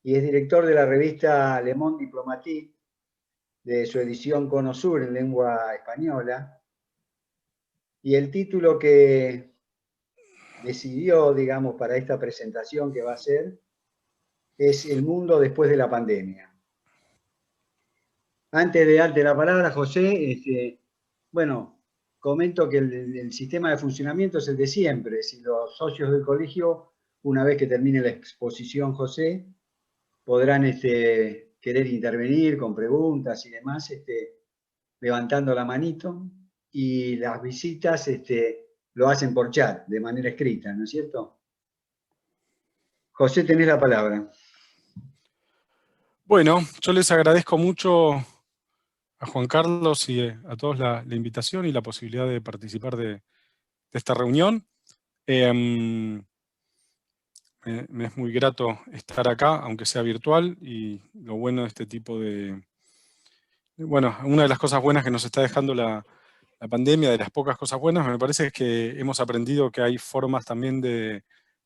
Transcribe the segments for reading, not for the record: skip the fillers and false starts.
y es director de la revista Le Monde Diplomatique, de su edición Cono Sur en lengua española. Y el título que decidió, digamos, para esta presentación que va a hacer es El mundo después de la pandemia. Antes de darte la palabra, José, bueno, comento que el sistema de funcionamiento es el de siempre. Si los socios del colegio, una vez que termine la exposición, José, podrán querer intervenir con preguntas y demás, levantando la manito, y las visitas lo hacen por chat, de manera escrita, ¿no es cierto? José, tenés la palabra. Bueno, yo les agradezco mucho a Juan Carlos y a todos la invitación y la posibilidad de participar de esta reunión. Me es muy grato estar acá, aunque sea virtual, y lo bueno de este tipo de... Bueno, una de las cosas buenas que nos está dejando la pandemia, de las pocas cosas buenas, me parece es que hemos aprendido que hay formas también de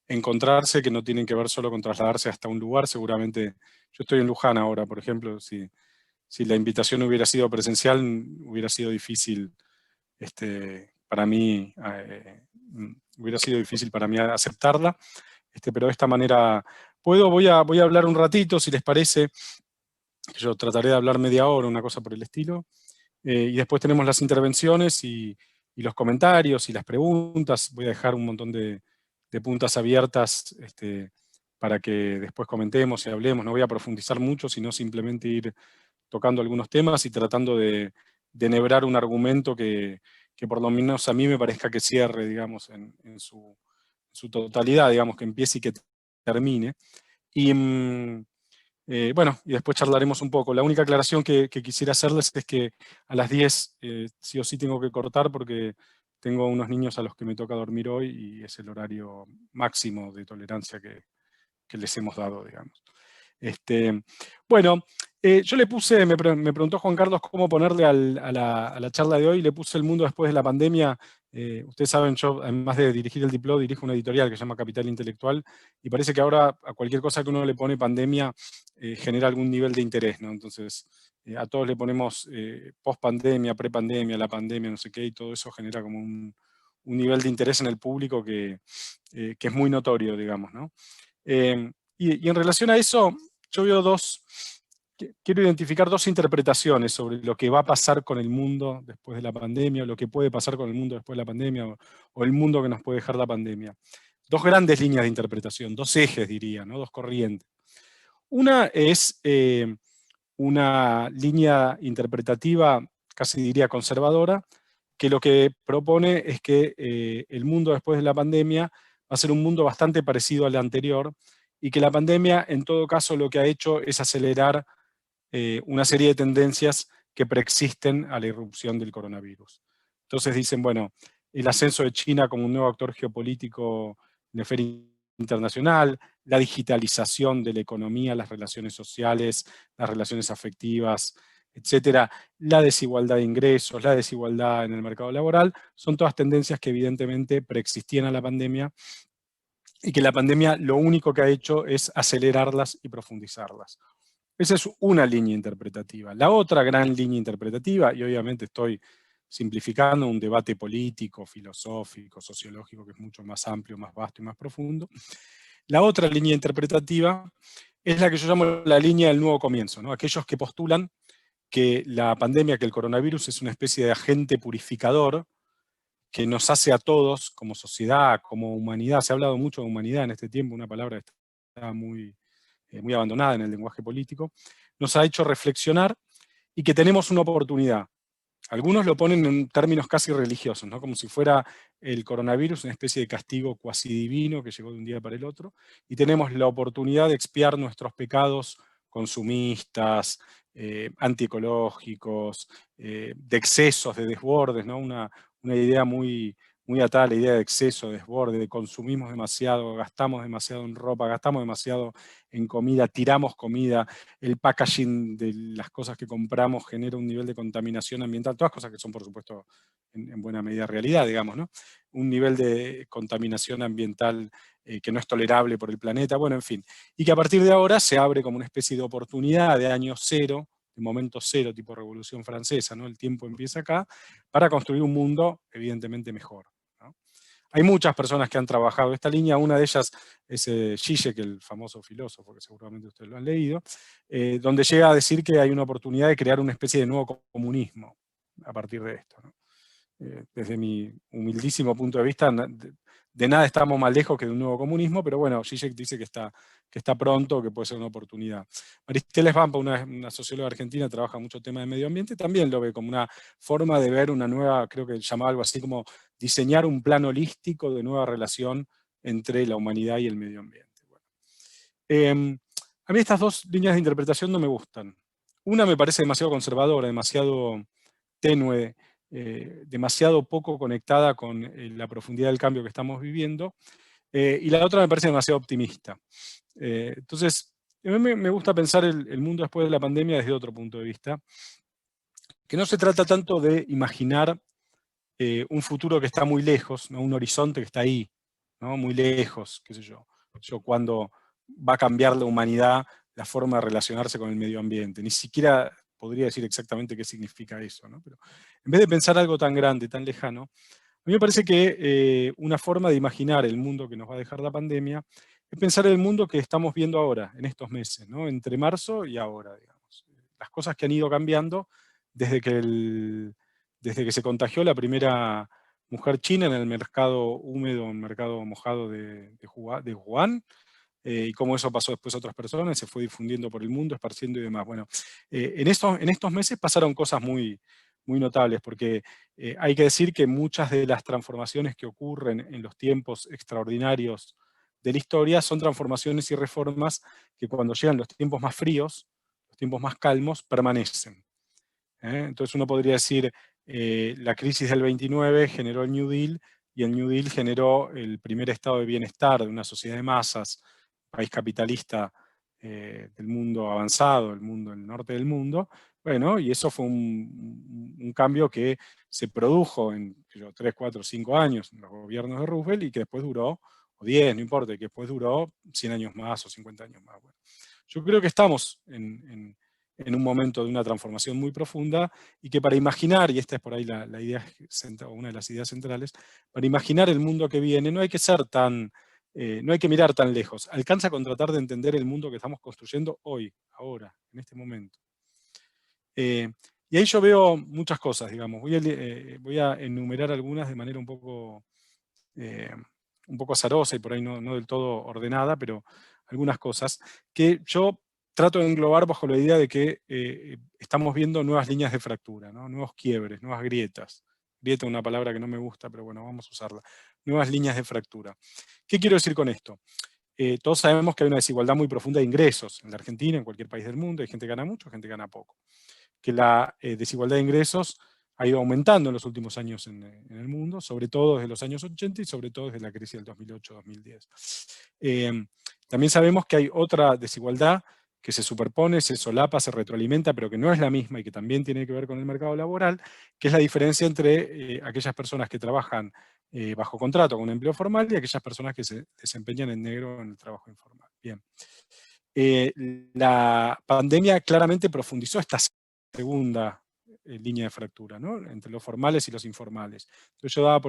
encontrarse que no tienen que ver solo con trasladarse hasta un lugar. Seguramente, yo estoy en Luján ahora, por ejemplo, si la invitación hubiera sido presencial, hubiera sido difícil para mí, hubiera sido difícil para mí aceptarla, pero de esta manera voy a hablar un ratito, si les parece. Yo trataré de hablar media hora, una cosa por el estilo, y después tenemos las intervenciones y los comentarios y las preguntas. Voy a dejar un montón de puntas abiertas para que después comentemos y hablemos. No voy a profundizar mucho, sino simplemente ir tocando algunos temas y tratando de enhebrar un argumento que por lo menos a mí me parezca que cierre, digamos, en su totalidad, digamos, que empiece y que termine. Y bueno, y después charlaremos un poco. La única aclaración que quisiera hacerles es que a las 10 sí o sí tengo que cortar porque tengo unos niños a los que me toca dormir hoy y es el horario máximo de tolerancia que les hemos dado, digamos. Bueno, yo le puse, me preguntó Juan Carlos cómo ponerle a la charla de hoy, le puse El mundo después de la pandemia. Ustedes saben, yo además de dirigir el Diplo, dirijo una editorial que se llama Capital Intelectual, y parece que ahora a cualquier cosa que uno le pone pandemia genera algún nivel de interés, ¿no? Entonces, a todos le ponemos post-pandemia, pre-pandemia, la pandemia, no sé qué, y todo eso genera como un nivel de interés en el público que es muy notorio, digamos, ¿no? Y en relación a eso, yo veo quiero identificar dos interpretaciones sobre lo que va a pasar con el mundo después de la pandemia, o lo que puede pasar con el mundo después de la pandemia, o el mundo que nos puede dejar la pandemia. Dos grandes líneas de interpretación, dos ejes diría, ¿no? Dos corrientes. Una es una línea interpretativa, casi diría conservadora, que lo que propone es que el mundo después de la pandemia va a ser un mundo bastante parecido al anterior, y que la pandemia, en todo caso, lo que ha hecho es acelerar una serie de tendencias que preexisten a la irrupción del coronavirus. Entonces dicen, bueno, el ascenso de China como un nuevo actor geopolítico en la esfera internacional, la digitalización de la economía, las relaciones sociales, las relaciones afectivas, etcétera, la desigualdad de ingresos, la desigualdad en el mercado laboral, son todas tendencias que evidentemente preexistían a la pandemia y que la pandemia lo único que ha hecho es acelerarlas y profundizarlas. Esa es una línea interpretativa. La otra gran línea interpretativa, y obviamente estoy simplificando un debate político, filosófico, sociológico, que es mucho más amplio, más vasto y más profundo. La otra línea interpretativa es la que yo llamo la línea del nuevo comienzo, ¿no? Aquellos que postulan que la pandemia, que el coronavirus es una especie de agente purificador que nos hace a todos, como sociedad, como humanidad. Se ha hablado mucho de humanidad en este tiempo, una palabra que está muy abandonada en el lenguaje político, nos ha hecho reflexionar y que tenemos una oportunidad. Algunos lo ponen en términos casi religiosos, ¿no? Como si fuera el coronavirus una especie de castigo cuasi divino que llegó de un día para el otro, y tenemos la oportunidad de expiar nuestros pecados consumistas, antiecológicos, de excesos, de desbordes, ¿no? Una idea muy atada a la idea de exceso, de desborde, de consumimos demasiado, gastamos demasiado en ropa, gastamos demasiado en comida, tiramos comida, el packaging de las cosas que compramos genera un nivel de contaminación ambiental, todas cosas que son, por supuesto, en buena medida realidad, digamos, ¿no? Un nivel de contaminación ambiental que no es tolerable por el planeta, bueno, en fin. Y que a partir de ahora se abre como una especie de oportunidad de año cero, de momento cero, tipo Revolución Francesa, ¿no? El tiempo empieza acá, para construir un mundo evidentemente mejor, ¿no? Hay muchas personas que han trabajado esta línea, una de ellas es Zizek, el famoso filósofo, que seguramente ustedes lo han leído, donde llega a decir que hay una oportunidad de crear una especie de nuevo comunismo a partir de esto, ¿no? Desde mi humildísimo punto de vista, de nada estamos más lejos que de un nuevo comunismo, pero bueno, Zizek dice que está pronto, que puede ser una oportunidad. Maristela Svampa, una socióloga argentina, trabaja mucho tema de medio ambiente, también lo ve como una forma de ver una nueva, creo que llamaba algo así como diseñar un plan holístico de nueva relación entre la humanidad y el medio ambiente. Bueno. A mí estas dos líneas de interpretación no me gustan. Una me parece demasiado conservadora, demasiado tenue, demasiado poco conectada con la profundidad del cambio que estamos viviendo, y la otra me parece demasiado optimista. Entonces, a mí me gusta pensar el mundo después de la pandemia desde otro punto de vista, que no se trata tanto de imaginar un futuro que está muy lejos, ¿no? Un horizonte que está ahí, ¿no? Muy lejos, qué sé yo, cuando va a cambiar la humanidad la forma de relacionarse con el medio ambiente. Ni siquiera podría decir exactamente qué significa eso, ¿no? Pero en vez de pensar algo tan grande, tan lejano, a mí me parece que una forma de imaginar el mundo que nos va a dejar la pandemia es pensar el mundo que estamos viendo ahora, en estos meses, ¿no? Entre marzo y ahora, digamos. Las cosas que han ido cambiando desde que se contagió la primera mujer china en el mercado húmedo, en el mercado mojado de Wuhan, y cómo eso pasó después a otras personas, se fue difundiendo por el mundo, esparciendo y demás. Bueno, en estos meses pasaron cosas muy, muy notables, porque hay que decir que muchas de las transformaciones que ocurren en los tiempos extraordinarios de la historia son transformaciones y reformas que cuando llegan los tiempos más fríos, los tiempos más calmos, permanecen. Entonces uno podría decir, la crisis del 29 generó el New Deal, y el New Deal generó el primer estado de bienestar de una sociedad de masas, país capitalista del mundo avanzado, el norte del mundo. Bueno, y eso fue un cambio que se produjo en 3, 4, 5 años en los gobiernos de Roosevelt y que después duró, o 10, no importa, que después duró 100 años más o 50 años más. Bueno, yo creo que estamos en un momento de una transformación muy profunda y que para imaginar, y esta es por ahí la idea central, una de las ideas centrales, para imaginar el mundo que viene no hay que ser tan, no hay que mirar tan lejos, alcanza con tratar de entender el mundo que estamos construyendo hoy, ahora, en este momento. Y ahí yo veo muchas cosas, digamos, voy a enumerar algunas de manera un poco azarosa y por ahí no del todo ordenada, pero algunas cosas que yo trato de englobar bajo la idea de que estamos viendo nuevas líneas de fractura, ¿no? Nuevos quiebres, nuevas grietas. Grieta es una palabra que no me gusta, pero bueno, vamos a usarla. Nuevas líneas de fractura. ¿Qué quiero decir con esto? Todos sabemos que hay una desigualdad muy profunda de ingresos en la Argentina, en cualquier país del mundo. Hay gente que gana mucho, gente que gana poco. Que la desigualdad de ingresos ha ido aumentando en los últimos años en el mundo, sobre todo desde los años 80 y sobre todo desde la crisis del 2008-2010. También sabemos que hay otra desigualdad que se superpone, se solapa, se retroalimenta, pero que no es la misma y que también tiene que ver con el mercado laboral, que es la diferencia entre aquellas personas que trabajan bajo contrato con un empleo formal y aquellas personas que se desempeñan en negro en el trabajo informal. Bien. La pandemia claramente profundizó esta segunda línea de fractura, ¿no? Entre los formales y los informales. Entonces yo daba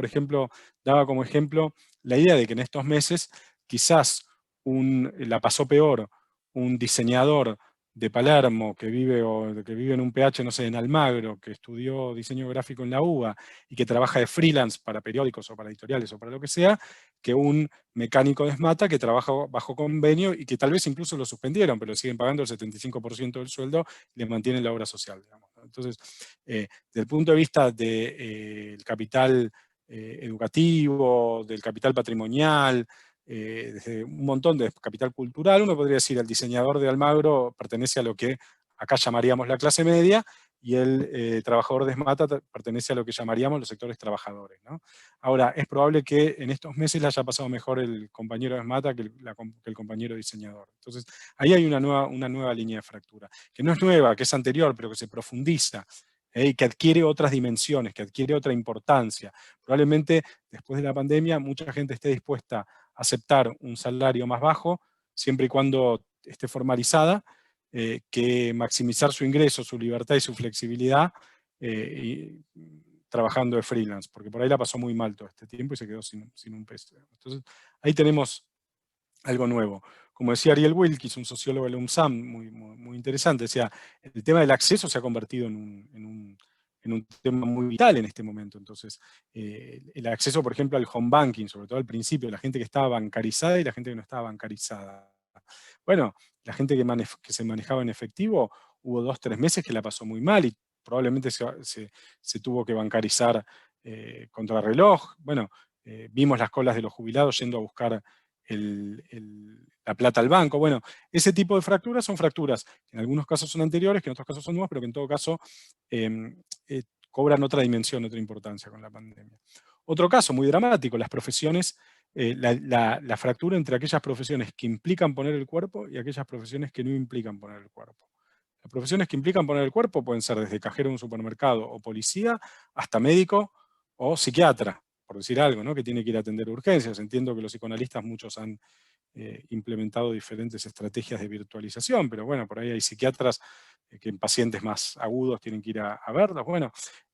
como ejemplo la idea de que en estos meses quizás la pasó peor un diseñador de Palermo que vive en un PH, no sé, en Almagro, que estudió diseño gráfico en la UBA y que trabaja de freelance para periódicos o para editoriales o para lo que sea, que un mecánico de SMATA que trabaja bajo convenio y que tal vez incluso lo suspendieron, pero siguen pagando el 75% del sueldo y le mantienen la obra social, digamos, ¿no? Entonces, desde el punto de vista del capital educativo, del capital patrimonial, desde un montón de capital cultural, uno podría decir el diseñador de Almagro pertenece a lo que acá llamaríamos la clase media, y el trabajador de SMATA pertenece a lo que llamaríamos los sectores trabajadores, ¿no? Ahora, es probable que en estos meses le haya pasado mejor el compañero de SMATA que el compañero diseñador. Entonces, ahí hay una nueva línea de fractura, que no es nueva, que es anterior, pero que se profundiza, y que adquiere otras dimensiones, que adquiere otra importancia. Probablemente después de la pandemia mucha gente esté dispuesta aceptar un salario más bajo, siempre y cuando esté formalizada, que maximizar su ingreso, su libertad y su flexibilidad trabajando de freelance, porque por ahí la pasó muy mal todo este tiempo y se quedó sin un peso. Entonces, ahí tenemos algo nuevo. Como decía Ariel Wilkes, un sociólogo de la UNSAM, muy interesante, decía, el tema del acceso se ha convertido en un tema muy vital en este momento. Entonces, el acceso, por ejemplo, al home banking, sobre todo al principio, la gente que estaba bancarizada y la gente que no estaba bancarizada. Bueno, la gente que se manejaba en efectivo, hubo 2 o 3 meses que la pasó muy mal y probablemente se tuvo que bancarizar contra reloj. Bueno, vimos las colas de los jubilados yendo a buscar la plata al banco. Bueno, ese tipo de fracturas son fracturas que en algunos casos son anteriores, que en otros casos son nuevas, pero que en todo caso cobran otra dimensión, otra importancia con la pandemia. Otro caso muy dramático, las profesiones, la fractura entre aquellas profesiones que implican poner el cuerpo y aquellas profesiones que no implican poner el cuerpo. Las profesiones que implican poner el cuerpo pueden ser desde cajero en un supermercado o policía, hasta médico o psiquiatra, por decir algo, ¿no? Que tiene que ir a atender urgencias. Entiendo que los psicoanalistas muchos han implementado diferentes estrategias de virtualización, pero bueno, por ahí hay psiquiatras que en pacientes más agudos tienen que ir a verlos. Bueno,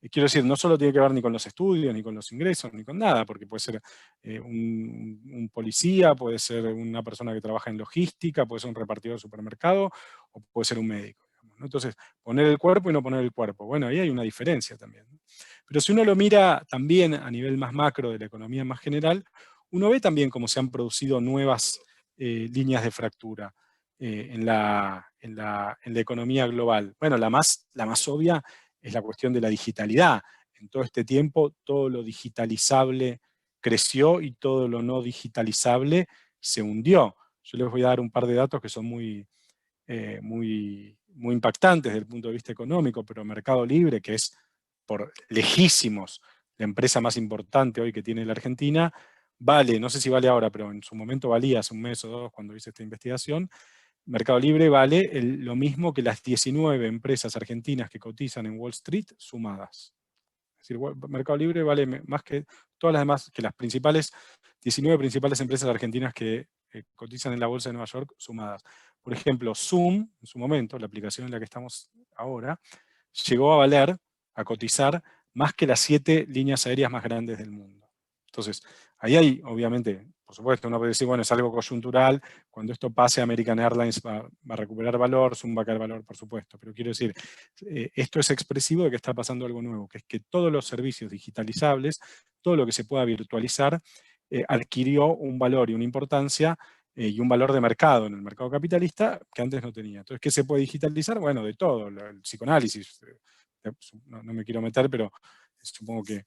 quiero decir, no solo tiene que ver ni con los estudios, ni con los ingresos, ni con nada, porque puede ser un policía, puede ser una persona que trabaja en logística, puede ser un repartidor de supermercado, o puede ser un médico. ¿No? Entonces, poner el cuerpo y no poner el cuerpo. Bueno, ahí hay una diferencia también, ¿no? Pero si uno lo mira también a nivel más macro de la economía más general, uno ve también cómo se han producido nuevas líneas de fractura en la economía global. Bueno, la más obvia es la cuestión de la digitalidad. En todo este tiempo, todo lo digitalizable creció y todo lo no digitalizable se hundió. Yo les voy a dar un par de datos que son muy impactantes desde el punto de vista económico, pero Mercado Libre, que es por lejísimos la empresa más importante hoy que tiene la Argentina, vale, no sé si vale ahora, pero en su momento valía hace un mes o 2 cuando hice esta investigación, Mercado Libre vale lo mismo que las 19 empresas argentinas que cotizan en Wall Street sumadas. Es decir, Mercado Libre vale más que todas las demás, que las 19 principales empresas argentinas que cotizan en la Bolsa de Nueva York sumadas. Por ejemplo, Zoom, en su momento, la aplicación en la que estamos ahora, llegó a valer, a cotizar, más que las 7 líneas aéreas más grandes del mundo. Entonces, ahí hay, obviamente, por supuesto, uno puede decir, bueno, es algo coyuntural, cuando esto pase, American Airlines va a recuperar valor, Zoom va a caer valor, por supuesto, pero quiero decir, esto es expresivo de que está pasando algo nuevo, que es que todos los servicios digitalizables, todo lo que se pueda virtualizar, adquirió un valor y una importancia y un valor de mercado en el mercado capitalista que antes no tenía. Entonces, ¿qué se puede digitalizar? Bueno, de todo, el psicoanálisis, no me quiero meter, pero supongo que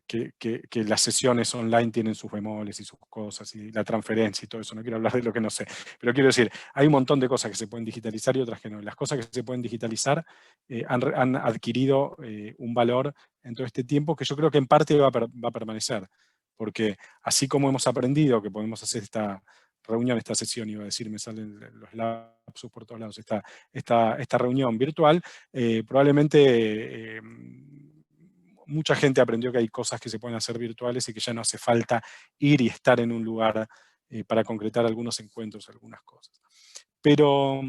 que las sesiones online tienen sus bemoles y sus cosas, y la transferencia y todo eso, no quiero hablar de lo que no sé, pero quiero decir, hay un montón de cosas que se pueden digitalizar y otras que no. Las cosas que se pueden digitalizar han adquirido un valor en todo este tiempo que yo creo que en parte va a permanecer, porque así como hemos aprendido que podemos hacer esta reunión, esta sesión, iba a decir, me salen los lapsus por todos lados, esta reunión virtual, probablemente mucha gente aprendió que hay cosas que se pueden hacer virtuales y que ya no hace falta ir y estar en un lugar para concretar algunos encuentros, algunas cosas. Pero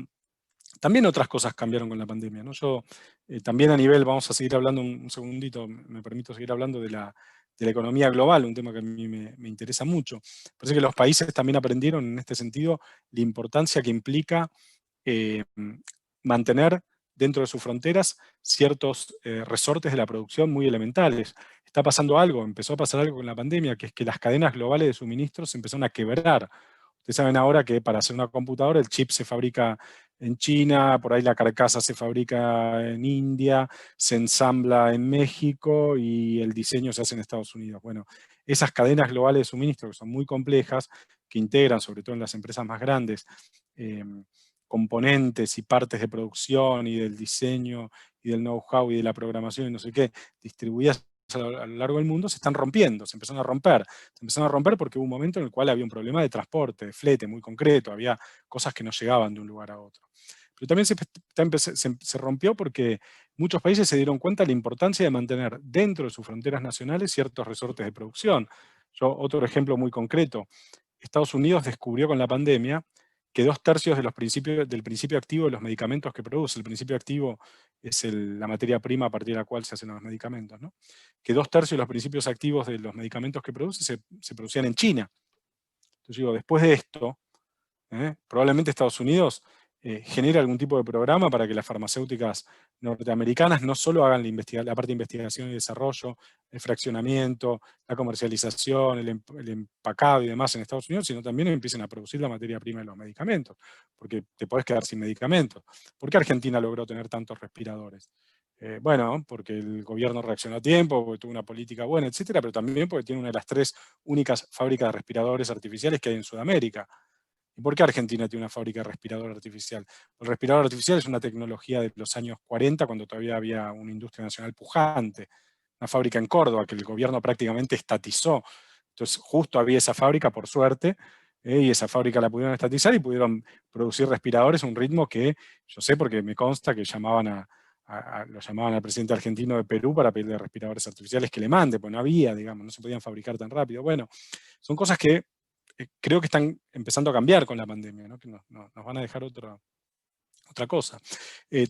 también otras cosas cambiaron con la pandemia, ¿no? Yo también a nivel, vamos a seguir hablando un segundito, me permito seguir hablando de la economía global, un tema que a mí me interesa mucho. Parece que los países también aprendieron en este sentido la importancia que implica mantener dentro de sus fronteras ciertos resortes de la producción muy elementales. Está pasando algo, empezó a pasar algo con la pandemia, que es que las cadenas globales de suministros se empezaron a quebrar. Ustedes saben ahora que para hacer una computadora el chip se fabrica en China, por ahí la carcasa se fabrica en India, se ensambla en México y el diseño se hace en Estados Unidos. Bueno, esas cadenas globales de suministro que son muy complejas, que integran, sobre todo en las empresas más grandes, componentes y partes de producción y del diseño y del know-how y de la programación y no sé qué, distribuidas a lo largo del mundo, se están rompiendo, se empezaron a romper. Se empezaron a romper porque hubo un momento en el cual había un problema de transporte, de flete muy concreto, había cosas que no llegaban de un lugar a otro. Pero también se rompió porque muchos países se dieron cuenta de la importancia de mantener dentro de sus fronteras nacionales ciertos resortes de producción. Otro ejemplo muy concreto, Estados Unidos descubrió con la pandemia que 2/3 de del principio activo de los medicamentos que produce, el principio activo es la materia prima a partir de la cual se hacen los medicamentos, ¿no? Que 2/3 de los principios activos de los medicamentos que produce se producían en China. Entonces digo, después de esto, probablemente Estados Unidos genere algún tipo de programa para que las farmacéuticas norteamericanas no solo hagan la parte de investigación y desarrollo, el fraccionamiento, la comercialización, el empacado y demás en Estados Unidos, sino también empiecen a producir la materia prima de los medicamentos, porque te podés quedar sin medicamentos. ¿Por qué Argentina logró tener tantos respiradores? Bueno, porque el gobierno reaccionó a tiempo, porque tuvo una política buena, etcétera, pero también porque tiene una de las 3 únicas fábricas de respiradores artificiales que hay en Sudamérica. ¿Y por qué Argentina tiene una fábrica de respirador artificial? El respirador artificial es una tecnología de los años 40, cuando todavía había una industria nacional pujante, una fábrica en Córdoba que el gobierno prácticamente estatizó. Entonces justo había esa fábrica, por suerte, y esa fábrica la pudieron estatizar y pudieron producir respiradores a un ritmo que yo sé porque me consta que lo llamaban al presidente argentino de Perú para pedirle respiradores artificiales que le mande, pues no había, digamos, no se podían fabricar tan rápido. Bueno, son cosas que creo que están empezando a cambiar con la pandemia, ¿no? Que nos van a dejar otra cosa.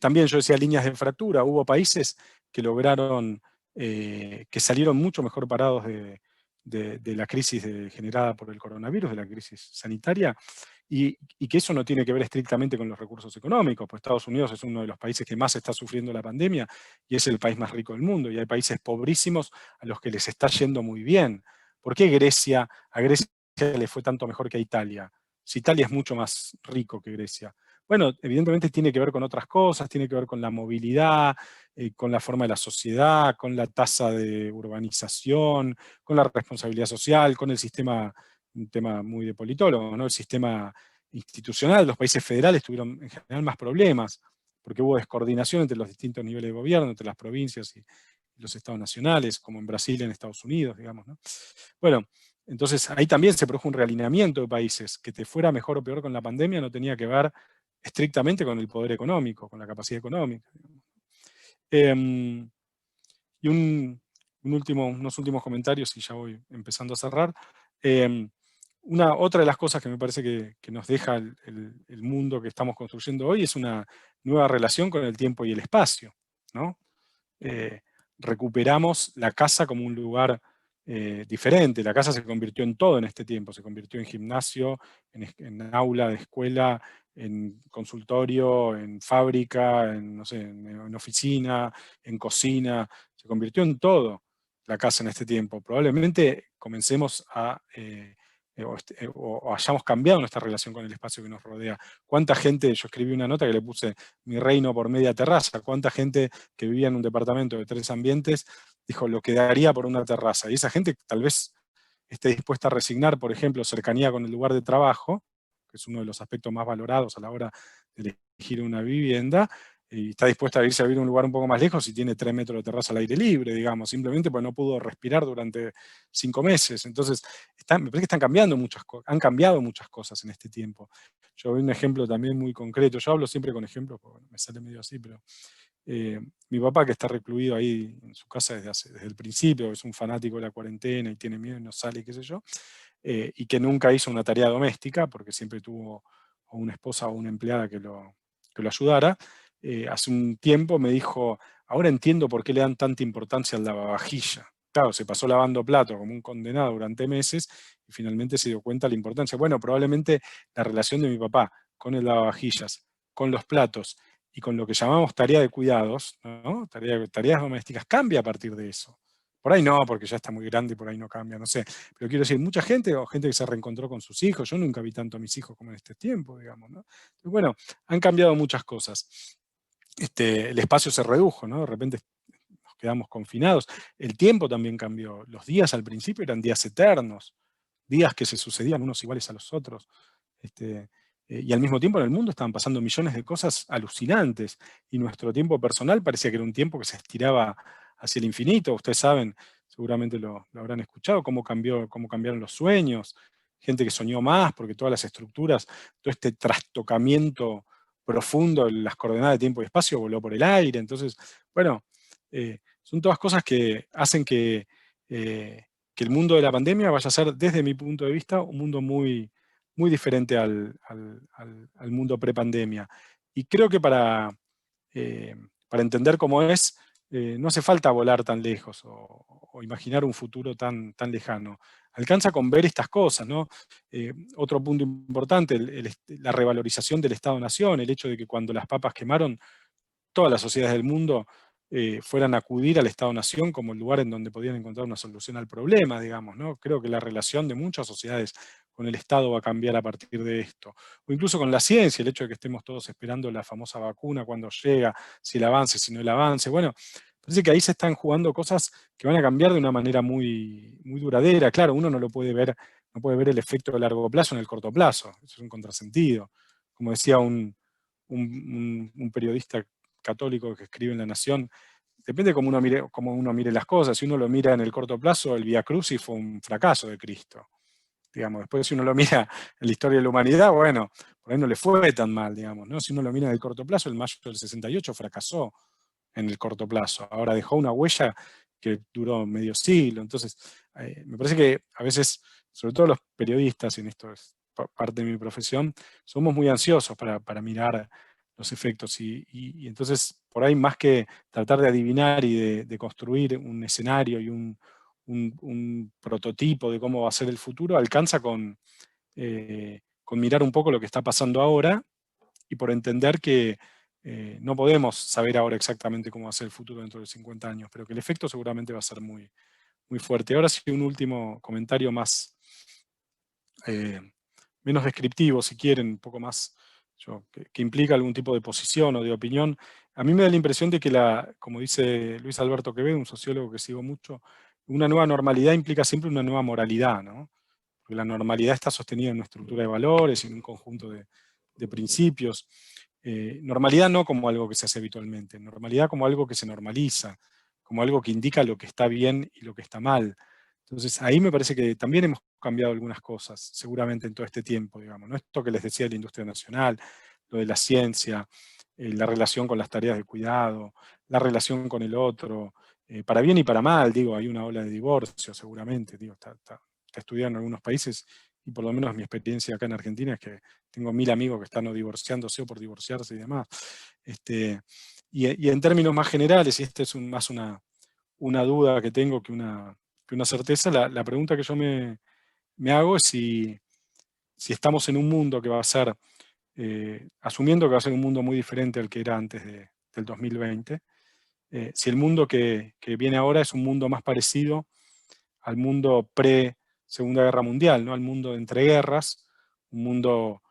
También yo decía líneas de fractura, hubo países que lograron, que salieron mucho mejor parados de la crisis generada por el coronavirus, de la crisis sanitaria, y que eso no tiene que ver estrictamente con los recursos económicos, pues Estados Unidos es uno de los países que más está sufriendo la pandemia y es el país más rico del mundo, y hay países pobrísimos a los que les está yendo muy bien. ¿Por qué a Grecia le fue tanto mejor que a Italia? Si Italia es mucho más rico que Grecia. Bueno, evidentemente tiene que ver con otras cosas, tiene que ver con la movilidad, con la forma de la sociedad, con la tasa de urbanización, con la responsabilidad social, con el sistema, un tema muy de politólogo, ¿no? El sistema institucional. Los países federales tuvieron en general más problemas, porque hubo descoordinación entre los distintos niveles de gobierno, entre las provincias y los estados nacionales, como en Brasil y en Estados Unidos, digamos, ¿no? Bueno, entonces ahí también se produjo un realineamiento de países. Que te fuera mejor o peor con la pandemia no tenía que ver estrictamente con el poder económico, con la capacidad económica. Y unos últimos comentarios, y ya voy empezando a cerrar. Otra de las cosas que me parece que nos deja el mundo que estamos construyendo hoy es una nueva relación con el tiempo y el espacio, ¿no? Recuperamos la casa como un lugar diferente. La casa se convirtió en todo en este tiempo, se convirtió en gimnasio, en aula de escuela, en consultorio, en fábrica, no sé, en oficina, en cocina, se convirtió en todo la casa en este tiempo. Probablemente comencemos o hayamos cambiado nuestra relación con el espacio que nos rodea. ¿Cuánta gente? Yo escribí una nota que le puse mi reino por media terraza. ¿Cuánta gente que vivía en un departamento de 3 ambientes dijo lo que daría por una terraza? Y esa gente tal vez esté dispuesta a resignar, por ejemplo, cercanía con el lugar de trabajo, que es uno de los aspectos más valorados a la hora de elegir una vivienda, y está dispuesta a irse a vivir a un lugar un poco más lejos y tiene 3 metros de terraza al aire libre, digamos, simplemente porque no pudo respirar durante 5 meses. Entonces, me parece que han cambiado muchas cosas en este tiempo. Yo doy un ejemplo también muy concreto. Yo hablo siempre con ejemplos, porque bueno, me sale medio así, pero mi papá, que está recluido ahí en su casa desde el principio, es un fanático de la cuarentena y tiene miedo y no sale, qué sé yo, y que nunca hizo una tarea doméstica, porque siempre tuvo o una esposa o una empleada que lo ayudara. Hace un tiempo me dijo, ahora entiendo por qué le dan tanta importancia al lavavajilla. Claro, se pasó lavando platos como un condenado durante meses y finalmente se dio cuenta de la importancia. Bueno, probablemente la relación de mi papá con el lavavajillas, con los platos y con lo que llamamos tarea de cuidados, ¿no? Tareas domésticas, cambia a partir de eso. Por ahí no, porque ya está muy grande y por ahí no cambia, no sé. Pero quiero decir, mucha gente, o gente que se reencontró con sus hijos, yo nunca vi tanto a mis hijos como en este tiempo, digamos, ¿no? Entonces, bueno, han cambiado muchas cosas. El espacio se redujo, ¿no? De repente nos quedamos confinados. El tiempo también cambió. Los días al principio eran días eternos, días que se sucedían unos iguales a los otros. Y al mismo tiempo en el mundo estaban pasando millones de cosas alucinantes, y nuestro tiempo personal parecía que era un tiempo que se estiraba hacia el infinito. Ustedes saben, seguramente lo habrán escuchado, cómo cambiaron los sueños, gente que soñó más, porque todas las estructuras, todo este trastocamiento profundo, las coordenadas de tiempo y espacio voló por el aire. Entonces, bueno, son todas cosas que hacen que que el mundo de la pandemia vaya a ser, desde mi punto de vista, un mundo muy, muy diferente al mundo prepandemia. Y creo que para entender cómo es, no hace falta volar tan lejos o imaginar un futuro tan, tan lejano. Alcanza con ver estas cosas, ¿no? Otro punto importante, la revalorización del Estado-Nación, el hecho de que cuando las papas quemaron, todas las sociedades del mundo fueran a acudir al Estado-Nación como el lugar en donde podían encontrar una solución al problema, digamos, ¿no? Creo que la relación de muchas sociedades con el Estado va a cambiar a partir de esto. O incluso con la ciencia, el hecho de que estemos todos esperando la famosa vacuna, cuando llega, si el avance, si no el avance. Bueno, parece que ahí se están jugando cosas que van a cambiar de una manera muy, muy duradera. Claro, uno no lo puede ver, no puede ver el efecto de largo plazo en el corto plazo. Eso es un contrasentido. Como decía un periodista católico que escribe en La Nación, depende cómo uno mire las cosas. Si uno lo mira en el corto plazo, el Vía Crucis fue un fracaso de Cristo. Digamos, después si uno lo mira en la historia de la humanidad, bueno, por ahí no le fue tan mal, digamos, ¿no? Si uno lo mira en el corto plazo, el mayo del 68 fracasó en el corto plazo. Ahora dejó una huella que duró medio siglo. Entonces, me parece que a veces, sobre todo los periodistas, y en esto es parte de mi profesión, somos muy ansiosos para mirar los efectos. Y entonces, por ahí, más que tratar de adivinar y de construir un escenario y un prototipo de cómo va a ser el futuro, alcanza con mirar un poco lo que está pasando ahora y por entender que no podemos saber ahora exactamente cómo va a ser el futuro dentro de 50 años, pero que el efecto seguramente va a ser muy, muy fuerte. Ahora sí, un último comentario más, menos descriptivo, si quieren, un poco más, que implica algún tipo de posición o de opinión. A mí me da la impresión de que, como dice Luis Alberto Quevedo, un sociólogo que sigo mucho, una nueva normalidad implica siempre una nueva moralidad, ¿no? Porque la normalidad está sostenida en una estructura de valores y en un conjunto de principios. Normalidad no como algo que se hace habitualmente, normalidad como algo que se normaliza, como algo que indica lo que está bien y lo que está mal. Entonces ahí me parece que también hemos cambiado algunas cosas, seguramente en todo este tiempo, digamos, ¿no? Esto que les decía de la industria nacional, lo de la ciencia, la relación con las tareas de cuidado, la relación con el otro, para bien y para mal, digo, hay una ola de divorcio seguramente, digo, está estudiado en algunos países, y por lo menos mi experiencia acá en Argentina es que tengo 1000 amigos que están o divorciándose o por divorciarse y demás. Y en términos más generales, y esta es más una duda que tengo que una certeza, la pregunta que yo me hago es si estamos en un mundo que va a ser, asumiendo que va a ser un mundo muy diferente al que era antes del 2020, si el mundo que viene ahora es un mundo más parecido al mundo pre-Segunda Guerra Mundial, ¿no? Al mundo de entreguerras, un mundo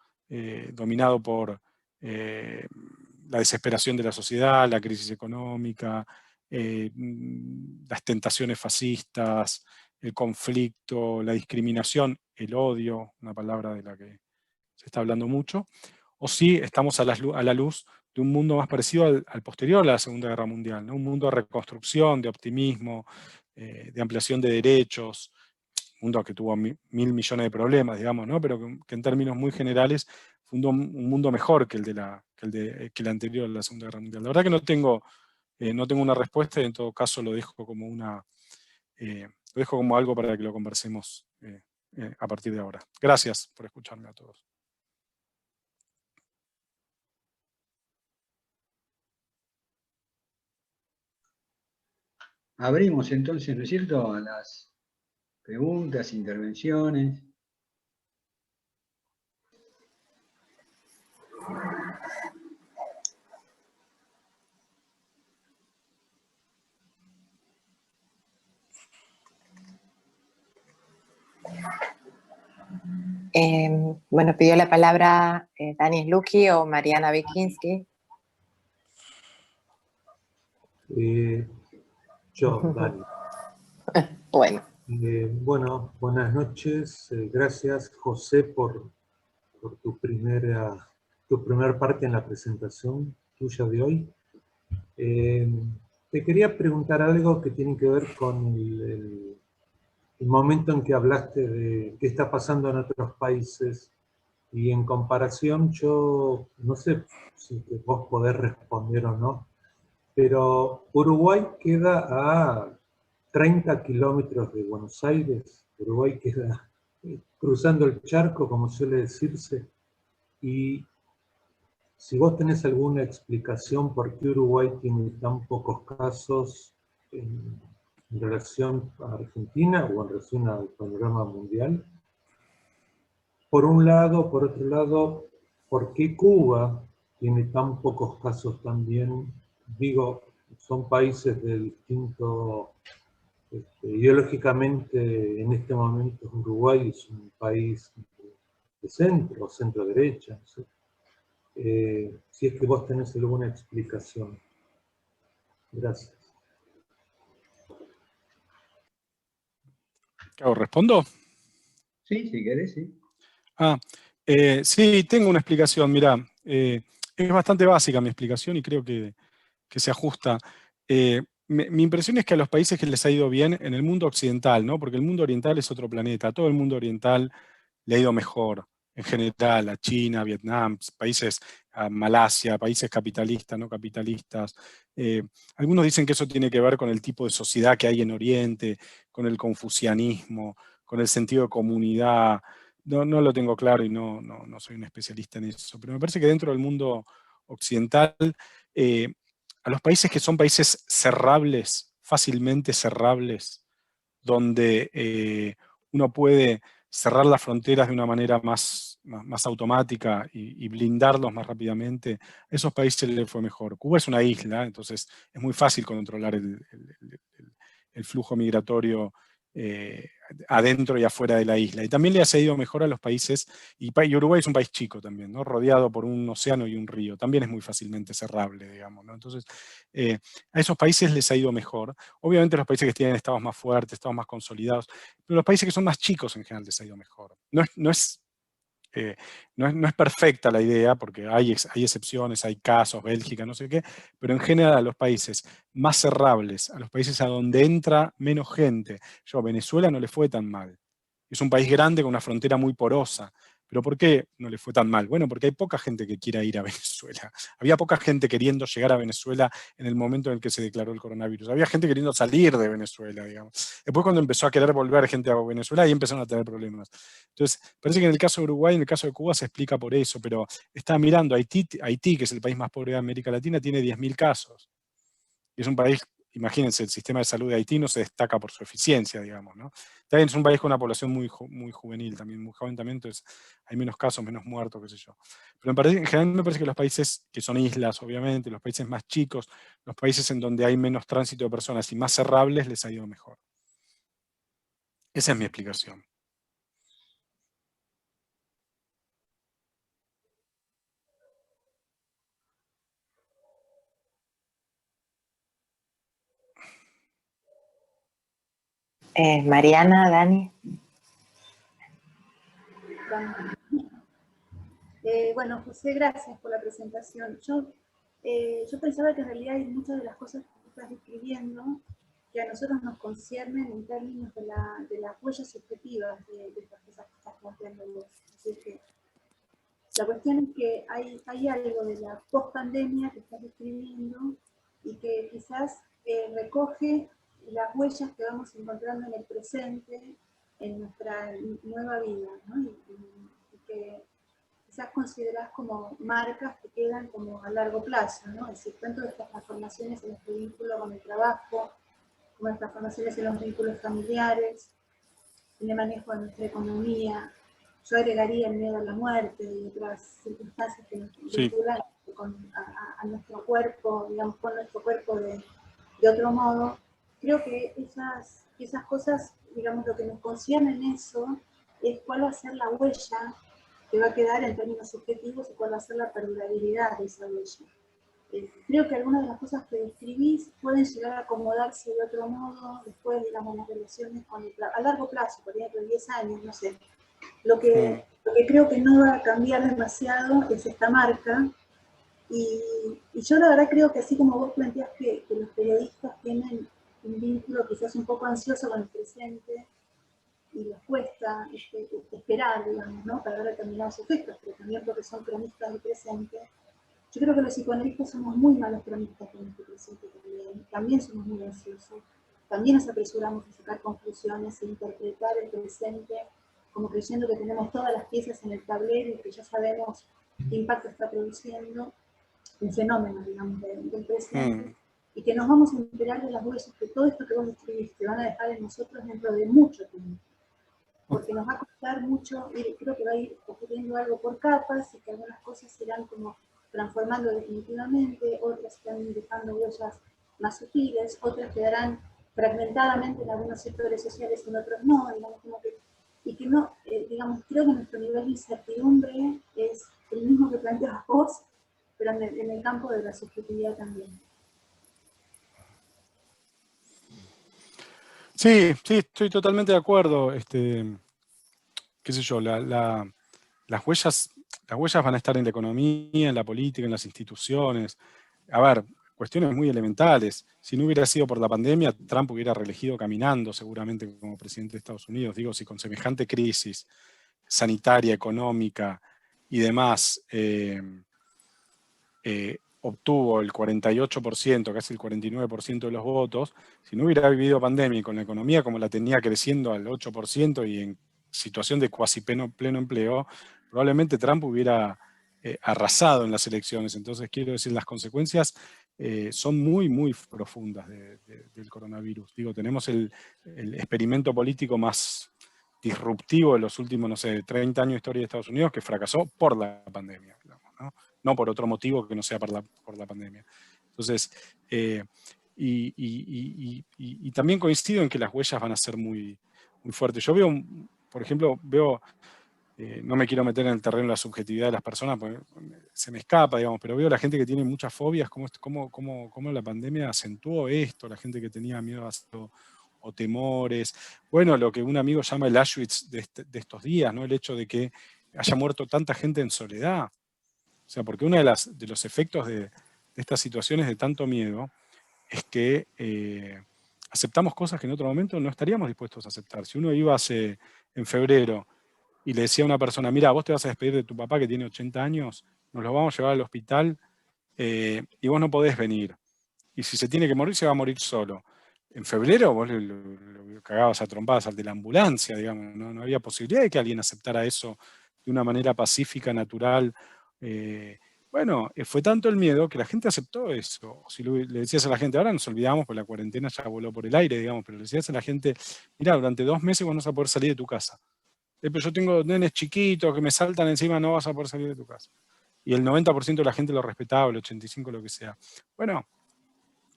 dominado por la desesperación de la sociedad, la crisis económica, las tentaciones fascistas, el conflicto, la discriminación, el odio, una palabra de la que se está hablando mucho, o si estamos a la luz de un mundo más parecido al posterior a la Segunda Guerra Mundial, ¿no? Un mundo de reconstrucción, de optimismo, de ampliación de derechos, un mundo que tuvo 1000 millones de problemas, digamos, ¿no? Pero que en términos muy generales fue un mundo mejor que el anterior a la Segunda Guerra Mundial. La verdad que no tengo una respuesta y en todo caso lo dejo como algo para que lo conversemos a partir de ahora. Gracias por escucharme a todos. Abrimos entonces, ¿no es cierto?, a las preguntas, intervenciones. Bueno, pidió la palabra Dani Slucki o Mariana Wikinski. Yo, Dani. Bueno. Bueno, buenas noches. Gracias, José, por tu primer parte en la presentación tuya de hoy. Te quería preguntar algo que tiene que ver con el momento en que hablaste de qué está pasando en otros países, y en comparación, yo no sé si vos podés responder o no, pero Uruguay queda a 30 kilómetros de Buenos Aires. Uruguay queda cruzando el charco, como suele decirse, y si vos tenés alguna explicación por qué Uruguay tiene tan pocos casos en relación a Argentina o en relación al panorama mundial. Por un lado, por otro lado, ¿por qué Cuba tiene tan pocos casos también? Digo, son países de distinto, ideológicamente en este momento Uruguay es un país de centro, centro-derecha, no sé. Si es que vos tenés alguna explicación. Gracias. ¿Respondo? Sí, si querés, sí. Sí, tengo una explicación. Mirá, es bastante básica mi explicación y creo que se ajusta. Mi impresión es que a los países que les ha ido bien en el mundo occidental, ¿no? Porque el mundo oriental es otro planeta, a todo el mundo oriental le ha ido mejor, en general, a China, a Vietnam, países, a Malasia, países capitalistas, no capitalistas. Algunos dicen que eso tiene que ver con el tipo de sociedad que hay en Oriente, con el confucianismo, con el sentido de comunidad. No lo tengo claro y no soy un especialista en eso, pero me parece que dentro del mundo occidental, a los países que son países cerrables, fácilmente cerrables, donde uno puede cerrar las fronteras de una manera más automática y blindarlos más rápidamente, a esos países les fue mejor. Cuba es una isla, entonces es muy fácil controlar el flujo migratorio adentro y afuera de la isla. Y también le ha ido mejor a los países, y Uruguay es un país chico también, ¿no? Rodeado por un océano y un río, también es muy fácilmente cerrable, digamos, ¿no? Entonces, a esos países les ha ido mejor. Obviamente los países que tienen estados más fuertes, estados más consolidados, pero los países que son más chicos en general les ha ido mejor. No es perfecta la idea, porque hay excepciones, hay casos, Bélgica, no sé qué, pero en general a los países más cerrables, a los países a donde entra menos gente. Venezuela no le fue tan mal. Es un país grande con una frontera muy porosa. ¿Pero por qué no le fue tan mal? Bueno, porque hay poca gente que quiera ir a Venezuela. Había poca gente queriendo llegar a Venezuela en el momento en el que se declaró el coronavirus. Había gente queriendo salir de Venezuela, digamos. Después cuando empezó a querer volver gente a Venezuela, ahí empezaron a tener problemas. Entonces, parece que en el caso de Uruguay, en el caso de Cuba se explica por eso, pero estaba mirando, Haití, que es el país más pobre de América Latina, tiene 10.000 casos. Y es un país, imagínense, el sistema de salud de Haití no se destaca por su eficiencia, digamos, ¿no? También es un país con una población muy juvenil, también muy joven también, entonces hay menos casos, menos muertos, qué sé yo. Pero en general me parece que los países que son islas, obviamente, los países más chicos, los países en donde hay menos tránsito de personas y más cerrables, les ha ido mejor. Esa es mi explicación. Mariana, Dani. Bueno, José, gracias por la presentación. Yo pensaba que en realidad hay muchas de las cosas que estás describiendo que a nosotros nos conciernen en términos de las huellas subjetivas de estas cosas que estás planteando vos. Así que la cuestión es que hay algo de la post-pandemia que estás describiendo y que quizás recoge las huellas que vamos encontrando en el presente, en nuestra nueva vida, ¿no? Y que quizás considerás como marcas que quedan como a largo plazo, ¿no? Es decir, tanto de estas transformaciones en nuestro vínculo con el trabajo, como las transformaciones en los vínculos familiares, en el manejo de nuestra economía. Yo agregaría el miedo a la muerte y otras circunstancias que nos vinculan a nuestro cuerpo, digamos, con nuestro cuerpo de otro modo. Creo que esas cosas, digamos, lo que nos concierne en eso es cuál va a ser la huella que va a quedar en términos subjetivos y cuál va a ser la perdurabilidad de esa huella. Creo que algunas de las cosas que describís pueden llegar a acomodarse de otro modo después, digamos, las relaciones a largo plazo, por ejemplo, 10 años, no sé. Lo que creo que no va a cambiar demasiado es esta marca. Y yo la verdad creo que así como vos planteás que los periodistas tienen un vínculo quizás un poco ansioso con el presente, y les cuesta esperar, digamos, ¿no? Para ver determinados efectos, pero también porque son cronistas del presente. Yo creo que los psicoanalistas somos muy malos cronistas con este presente también somos muy ansiosos. también nos apresuramos a sacar conclusiones e interpretar el presente como creyendo que tenemos todas las piezas en el tablero y que ya sabemos qué impacto está produciendo un fenómeno, digamos, del presente, y que nos vamos a enterar de las huellas que todo esto que vos describiste van a dejar en nosotros dentro de mucho tiempo. Porque nos va a costar mucho, y creo que va a ir ocurriendo algo por capas, y que algunas cosas se irán como transformando definitivamente, otras están dejando huellas más sutiles, otras quedarán fragmentadamente en algunos sectores sociales, en otros no, digamos, como que, y que no, digamos, creo que nuestro nivel de incertidumbre es el mismo que planteas vos, pero en el campo de la subjetividad también. Sí, sí, estoy totalmente de acuerdo. Qué sé yo, las huellas van a estar en la economía, en la política, en las instituciones. A ver, cuestiones muy elementales. Si no hubiera sido por la pandemia, Trump hubiera reelegido caminando seguramente como presidente de Estados Unidos. Digo, si con semejante crisis sanitaria, económica y demás obtuvo el 48%, casi el 49% de los votos, si no hubiera vivido pandemia y con la economía como la tenía creciendo al 8% y en situación de cuasi pleno empleo, probablemente Trump hubiera arrasado en las elecciones. Entonces, quiero decir, las consecuencias son muy, muy profundas del coronavirus. Digo, tenemos el experimento político más disruptivo de los últimos, no sé, 30 años de historia de Estados Unidos, que fracasó por la pandemia, digamos, ¿no? No por otro motivo que no sea por la pandemia. Entonces, y también coincido en que las huellas van a ser muy, muy fuertes. Yo veo, por ejemplo, no me quiero meter en el terreno de la subjetividad de las personas, porque se me escapa, digamos, pero veo a la gente que tiene muchas fobias, cómo la pandemia acentuó esto, la gente que tenía miedo a esto, o temores. Bueno, lo que un amigo llama el Auschwitz de estos días, ¿no? El hecho de que haya muerto tanta gente en soledad. O sea, porque uno de los efectos de estas situaciones de tanto miedo es que aceptamos cosas que en otro momento no estaríamos dispuestos a aceptar. Si uno iba en febrero y le decía a una persona, mira, vos te vas a despedir de tu papá que tiene 80 años, nos lo vamos a llevar al hospital y vos no podés venir. Y si se tiene que morir, se va a morir solo. En febrero vos lo cagabas a trompadas al de la ambulancia, digamos, no había posibilidad de que alguien aceptara eso de una manera pacífica, natural. Bueno, fue tanto el miedo que la gente aceptó eso. Si le decías a la gente, ahora nos olvidamos, porque la cuarentena ya voló por el aire, digamos, pero le decías a la gente, mira, durante 2 meses vos no vas a poder salir de tu casa. Pero yo tengo nenes chiquitos que me saltan encima, no vas a poder salir de tu casa. Y el 90% de la gente lo respetaba, el 85% lo que sea. Bueno,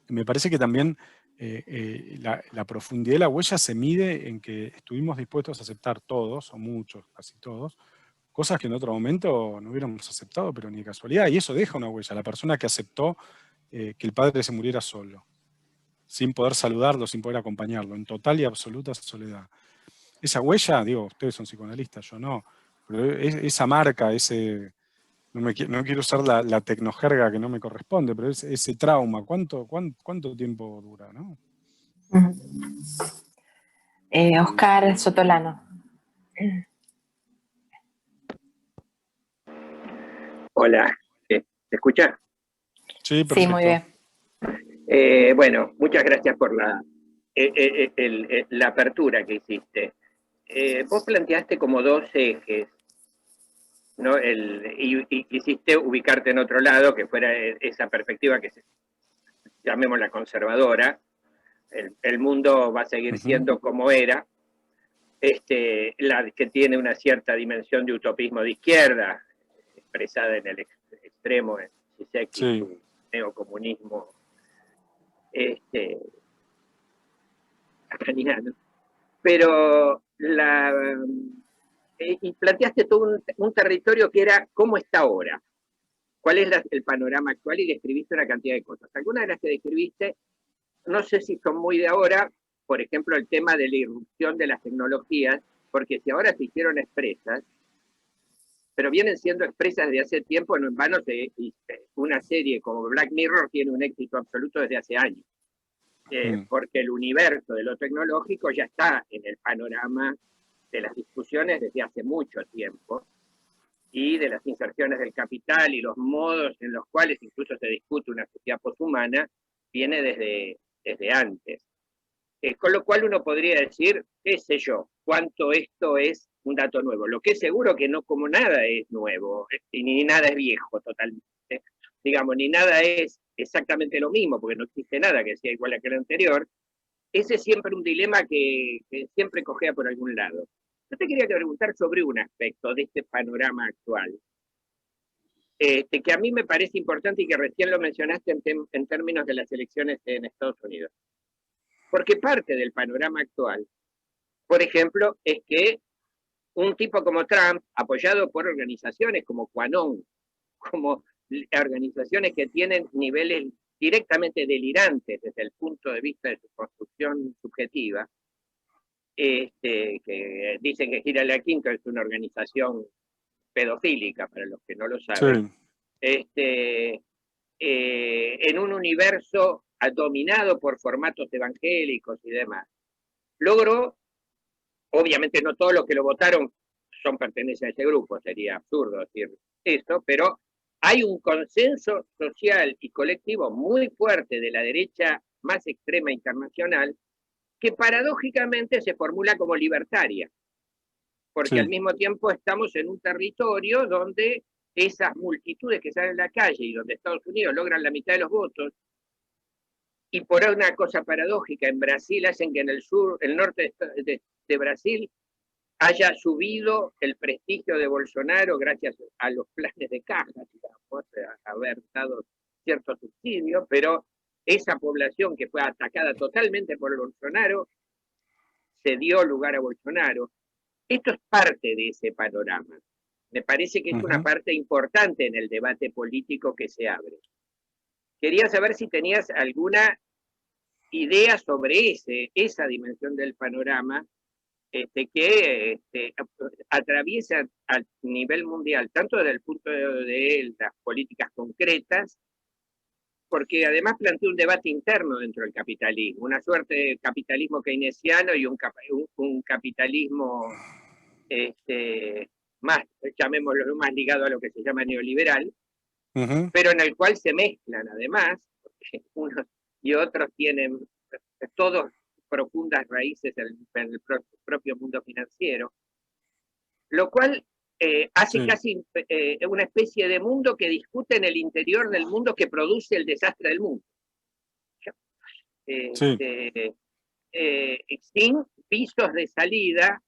me parece que también la profundidad de la huella se mide en que estuvimos dispuestos a aceptar todos, o muchos, casi todos, cosas que en otro momento no hubiéramos aceptado, pero ni de casualidad. Y eso deja una huella. La persona que aceptó que el padre se muriera solo, sin poder saludarlo, sin poder acompañarlo, en total y absoluta soledad. Esa huella, digo, ustedes son psicoanalistas, yo no, pero esa marca, no quiero usar la tecnojerga que no me corresponde, pero ese trauma, ¿cuánto tiempo dura, no? Oscar Sotolano. Hola, ¿se escucha? Sí, perfecto. Sí, muy bien. Bueno, muchas gracias por la apertura que hiciste. Vos planteaste como 2 ejes, ¿no? Y quisiste ubicarte en otro lado, que fuera esa perspectiva que llamémosla conservadora. El mundo va a seguir siendo como era, la que tiene una cierta dimensión de utopismo de izquierda, expresada en el extremo, en Sí. su neocomunismo iraniano. Pero y planteaste todo un territorio que era cómo está ahora, cuál es el panorama actual, y describiste una cantidad de cosas. Algunas de las que describiste, no sé si son muy de ahora, por ejemplo, el tema de la irrupción de las tecnologías, porque si ahora se hicieron expresas, pero vienen siendo expresas desde hace tiempo, no en vano una serie como Black Mirror tiene un éxito absoluto desde hace años. Porque el universo de lo tecnológico ya está en el panorama de las discusiones desde hace mucho tiempo, y de las inserciones del capital y los modos en los cuales incluso se discute una sociedad poshumana, viene desde antes. Con lo cual uno podría decir, qué sé yo, cuánto esto es un dato nuevo. Lo que es seguro que no, como nada es nuevo, ni nada es viejo totalmente. Digamos, ni nada es exactamente lo mismo, porque no existe nada que sea igual a que el anterior. Ese es siempre un dilema que siempre cojea por algún lado. Yo te quería preguntar sobre un aspecto de este panorama actual, que a mí me parece importante y que recién lo mencionaste en términos de las elecciones en Estados Unidos. Porque parte del panorama actual, por ejemplo, es que un tipo como Trump, apoyado por organizaciones como QAnon, como organizaciones que tienen niveles directamente delirantes desde el punto de vista de su construcción subjetiva, que dicen que Hillary Clinton es una organización pedofílica, para los que no lo saben, sí. En un universo dominado por formatos evangélicos y demás. Logró, obviamente no todos los que lo votaron pertenecen a ese grupo, sería absurdo decir esto, pero hay un consenso social y colectivo muy fuerte de la derecha más extrema internacional que paradójicamente se formula como libertaria, porque al mismo tiempo estamos en un territorio donde esas multitudes que salen a la calle y donde Estados Unidos logran la mitad de los votos, y por una cosa paradójica, en Brasil hacen que en el sur, el norte de Brasil, haya subido el prestigio de Bolsonaro gracias a los planes de caja, digamos, a haber dado cierto subsidio, pero esa población que fue atacada totalmente por Bolsonaro, se dio lugar a Bolsonaro. Esto es parte de ese panorama. Me parece que es una parte importante en el debate político que se abre. Quería saber si tenías alguna idea sobre esa dimensión del panorama que atraviesa a nivel mundial, tanto desde el punto de las políticas concretas, porque además plantea un debate interno dentro del capitalismo, una suerte de capitalismo keynesiano y un capitalismo más, llamémoslo, más ligado a lo que se llama neoliberal, pero en el cual se mezclan además, porque unos y otros tienen todos profundas raíces en el propio mundo financiero, lo cual hace casi una especie de mundo que discute en el interior del mundo que produce el desastre del mundo. Sin pisos de salida,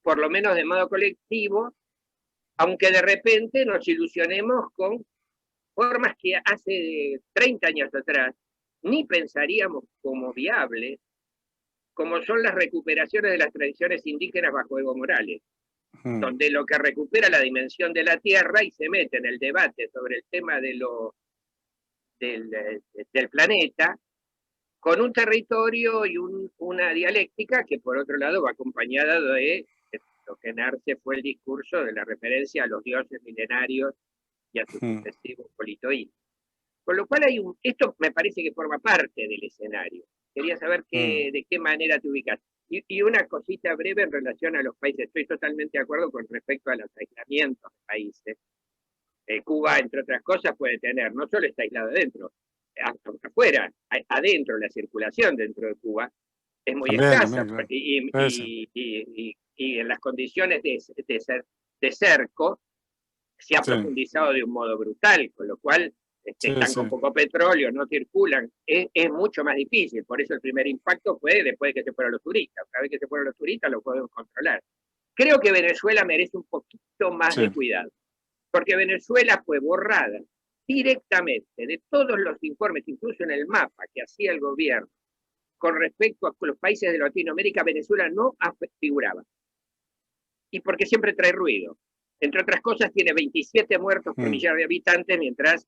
por lo menos de modo colectivo, aunque de repente nos ilusionemos con formas que hace 30 años atrás ni pensaríamos como viables, como son las recuperaciones de las tradiciones indígenas bajo Evo Morales, donde lo que recupera la dimensión de la tierra y se mete en el debate sobre el tema de del planeta, con un territorio y una dialéctica que por otro lado va acompañada de lo que en Arce fue el discurso de la referencia a los dioses milenarios y a sus sucesivos politoísmos. Con lo cual esto me parece que forma parte del escenario. Quería saber de qué manera te ubicas. Y una cosita breve en relación a los países. Estoy totalmente de acuerdo con respecto a los aislamientos de países. Cuba, entre otras cosas, puede tener, no solo está aislado adentro, afuera, adentro, la circulación dentro de Cuba es muy escasa. Claro. Y en las condiciones de cerco se ha profundizado de un modo brutal, con lo cual están con poco petróleo, no circulan, es mucho más difícil. Por eso el primer impacto fue después de que se fueron los turistas. Una vez que se fueron los turistas lo podemos controlar. Creo que Venezuela merece un poquito más de cuidado, porque Venezuela fue borrada directamente de todos los informes, incluso en el mapa que hacía el gobierno con respecto a los países de Latinoamérica. Venezuela no figuraba. Y porque siempre trae ruido. Entre otras cosas, tiene 27 muertos por millar de habitantes, mientras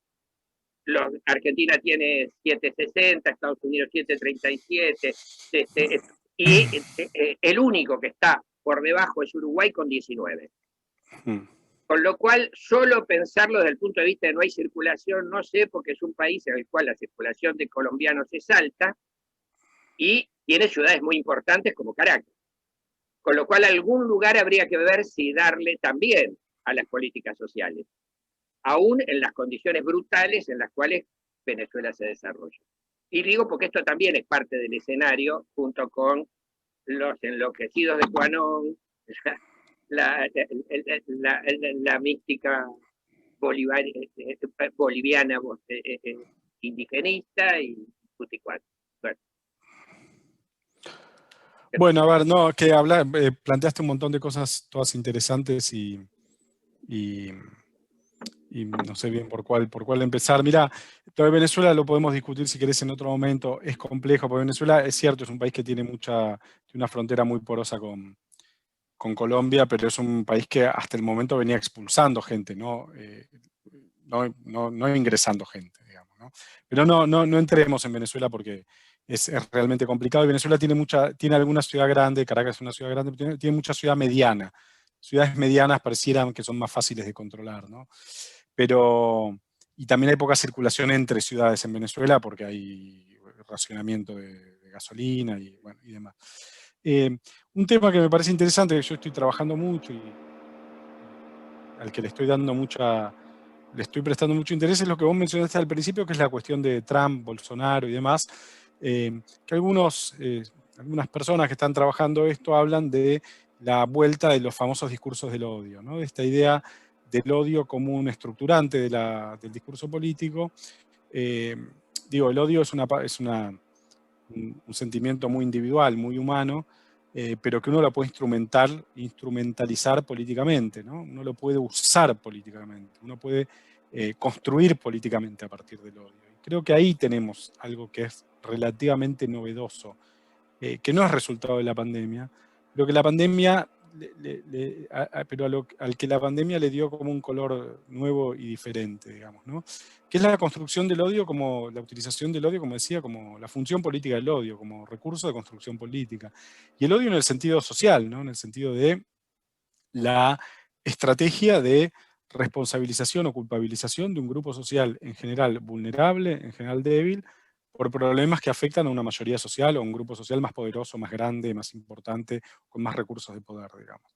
Argentina tiene 760, Estados Unidos 737, y el único que está por debajo es Uruguay con 19. Con lo cual, solo pensarlo desde el punto de vista de no hay circulación, no sé, porque es un país en el cual la circulación de colombianos es alta y tiene ciudades muy importantes como Caracas. Con lo cual, algún lugar habría que ver si darle también a las políticas sociales, aún en las condiciones brutales en las cuales Venezuela se desarrolla. Y digo porque esto también es parte del escenario, junto con los enloquecidos de Quanon, la mística boliviana indigenista y puticuat. Bueno, a ver, no, que hablar, planteaste un montón de cosas todas interesantes y no sé bien por cuál empezar. Mirá, lo de Venezuela lo podemos discutir si querés en otro momento, es complejo, porque Venezuela es cierto, es un país que tiene una frontera muy porosa con Colombia, pero es un país que hasta el momento venía expulsando gente, no ingresando gente, digamos, ¿no? Pero no entremos en Venezuela porque es realmente complicado. Y Venezuela tiene alguna ciudad grande, Caracas es una ciudad grande, pero tiene mucha ciudad mediana. Ciudades medianas parecieran que son más fáciles de controlar, ¿no? Y también hay poca circulación entre ciudades en Venezuela porque hay racionamiento de gasolina y demás. Un tema que me parece interesante, que yo estoy trabajando mucho y al que le estoy prestando mucho interés, es lo que vos mencionaste al principio, que es la cuestión de Trump, Bolsonaro y demás, que algunas personas que están trabajando esto hablan de la vuelta de los famosos discursos del odio, ¿no? De esta idea del odio como un estructurante del discurso político. El odio es un sentimiento muy individual, muy humano, pero que uno lo puede instrumentalizar políticamente, ¿no? Uno lo puede usar políticamente, uno puede construir políticamente a partir del odio. Y creo que ahí tenemos algo que es relativamente novedoso, que no es resultado de la pandemia, pero que la pandemia, al que la pandemia le dio como un color nuevo y diferente, digamos, ¿no? Que es la construcción del odio, como la utilización del odio, como decía, como la función política del odio, como recurso de construcción política. Y el odio en el sentido social, ¿no? En el sentido de la estrategia de responsabilización o culpabilización de un grupo social en general vulnerable, en general débil, por problemas que afectan a una mayoría social o a un grupo social más poderoso, más grande, más importante, con más recursos de poder, digamos.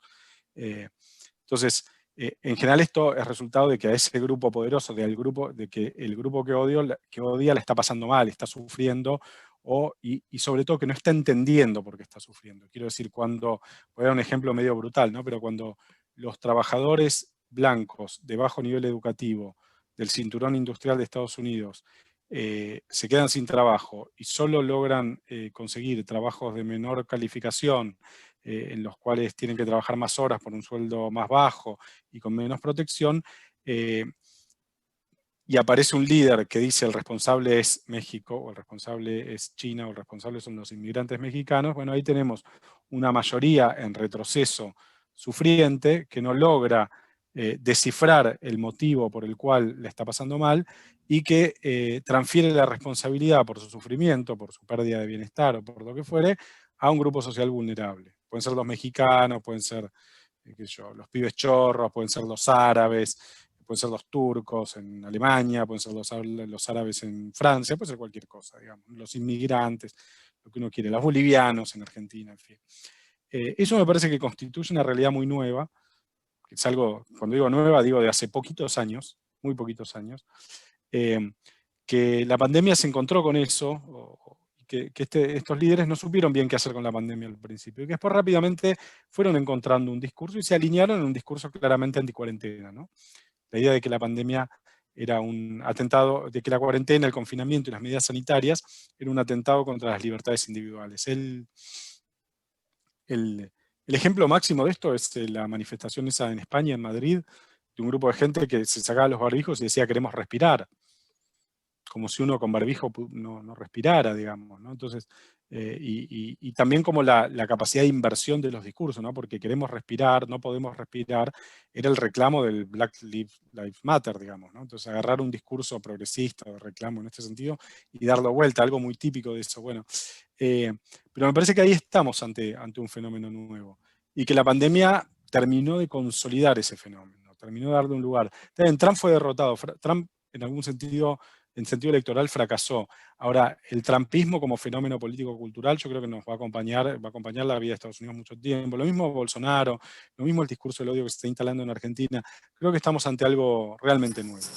Entonces, en general esto es resultado de que a ese grupo poderoso, de que el grupo que odia le está pasando mal, está sufriendo, y sobre todo que no está entendiendo por qué está sufriendo. Quiero decir, voy a dar un ejemplo medio brutal, ¿no? Pero cuando los trabajadores blancos de bajo nivel educativo del cinturón industrial de Estados Unidos se quedan sin trabajo y solo logran conseguir trabajos de menor calificación, en los cuales tienen que trabajar más horas por un sueldo más bajo y con menos protección, y aparece un líder que dice el responsable es México, o el responsable es China, o el responsable son los inmigrantes mexicanos, bueno, ahí tenemos una mayoría en retroceso sufriente que no logra descifrar el motivo por el cual le está pasando mal y que transfiere la responsabilidad por su sufrimiento, por su pérdida de bienestar o por lo que fuere, a un grupo social vulnerable. Pueden ser los mexicanos, pueden ser los pibes chorros, pueden ser los árabes, pueden ser los turcos en Alemania, pueden ser los árabes en Francia, puede ser cualquier cosa, digamos, los inmigrantes, lo que uno quiere, los bolivianos en Argentina, en fin. Eso me parece que constituye una realidad muy nueva, que es algo, cuando digo nueva, digo de hace poquitos años, muy poquitos años, que la pandemia se encontró con eso, que estos líderes no supieron bien qué hacer con la pandemia al principio, y que después rápidamente fueron encontrando un discurso y se alinearon en un discurso claramente anticuarentena, ¿no? La idea de que la pandemia era un atentado, de que la cuarentena, el confinamiento y las medidas sanitarias era un atentado contra las libertades individuales. El ejemplo máximo de esto es la manifestación esa en España, en Madrid, de un grupo de gente que se sacaba los barbijos y decía queremos respirar, como si uno con barbijo no respirara, digamos, ¿no? Entonces, y también como la capacidad de inversión de los discursos, ¿no? Porque queremos respirar, no podemos respirar, era el reclamo del Black Lives Matter, digamos, ¿no? Entonces agarrar un discurso progresista de reclamo en este sentido y darlo vuelta, algo muy típico de eso. Bueno, pero me parece que ahí estamos ante un fenómeno nuevo y que la pandemia terminó de consolidar ese fenómeno, terminó de darle un lugar. También Trump fue derrotado, Trump en algún sentido, en sentido electoral, fracasó. Ahora, el trumpismo como fenómeno político-cultural yo creo que nos va a acompañar la vida de Estados Unidos mucho tiempo. Lo mismo Bolsonaro, lo mismo el discurso del odio que se está instalando en Argentina. Creo que estamos ante algo realmente nuevo.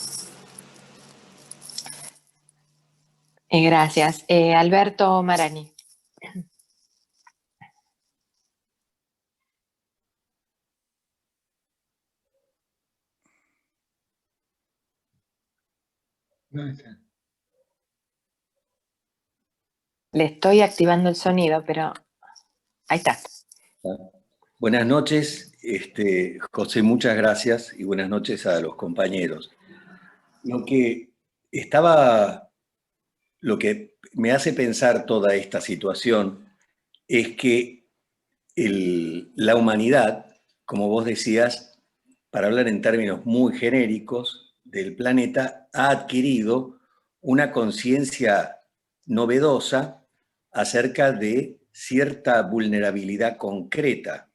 Gracias. Alberto Marani. ¿Dónde está? Le estoy activando el sonido, pero ahí está. Buenas noches, José, muchas gracias y buenas noches a los compañeros. Lo que me hace pensar toda esta situación es que la humanidad, como vos decías, para hablar en términos muy genéricos del planeta, ha adquirido una conciencia novedosa acerca de cierta vulnerabilidad concreta,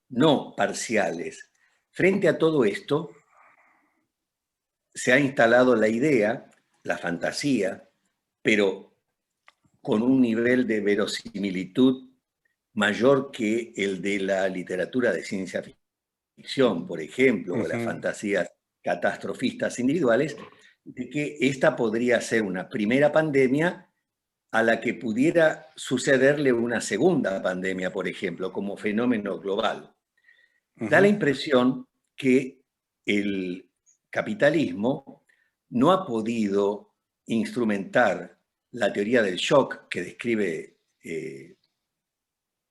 no parciales. Frente a todo esto, se ha instalado la idea, la fantasía, pero con un nivel de verosimilitud mayor que el de la literatura de ciencia ficción, por ejemplo, o las fantasías catastrofistas individuales, de que esta podría ser una primera pandemia a la que pudiera sucederle una segunda pandemia, por ejemplo, como fenómeno global. Da la impresión que el capitalismo no ha podido instrumentar la teoría del shock que describe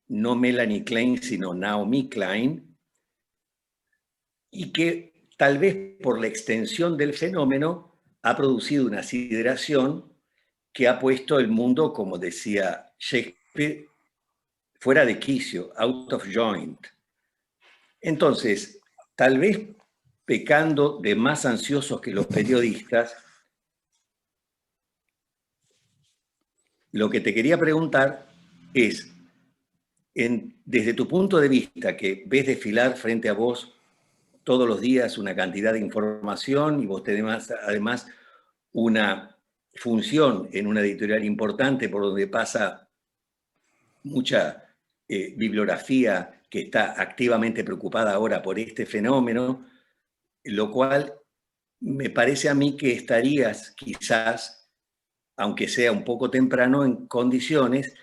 no Melanie Klein, sino Naomi Klein, y que tal vez por la extensión del fenómeno ha producido una sideración que ha puesto el mundo, como decía Shakespeare, fuera de quicio, out of joint. Entonces, tal vez pecando de más ansiosos que los periodistas, lo que te quería preguntar es, desde tu punto de vista, que ves desfilar frente a vos todos los días una cantidad de información y vos tenés además una función en una editorial importante por donde pasa mucha bibliografía que está activamente preocupada ahora por este fenómeno, lo cual me parece a mí que estarías quizás, aunque sea un poco temprano, en condiciones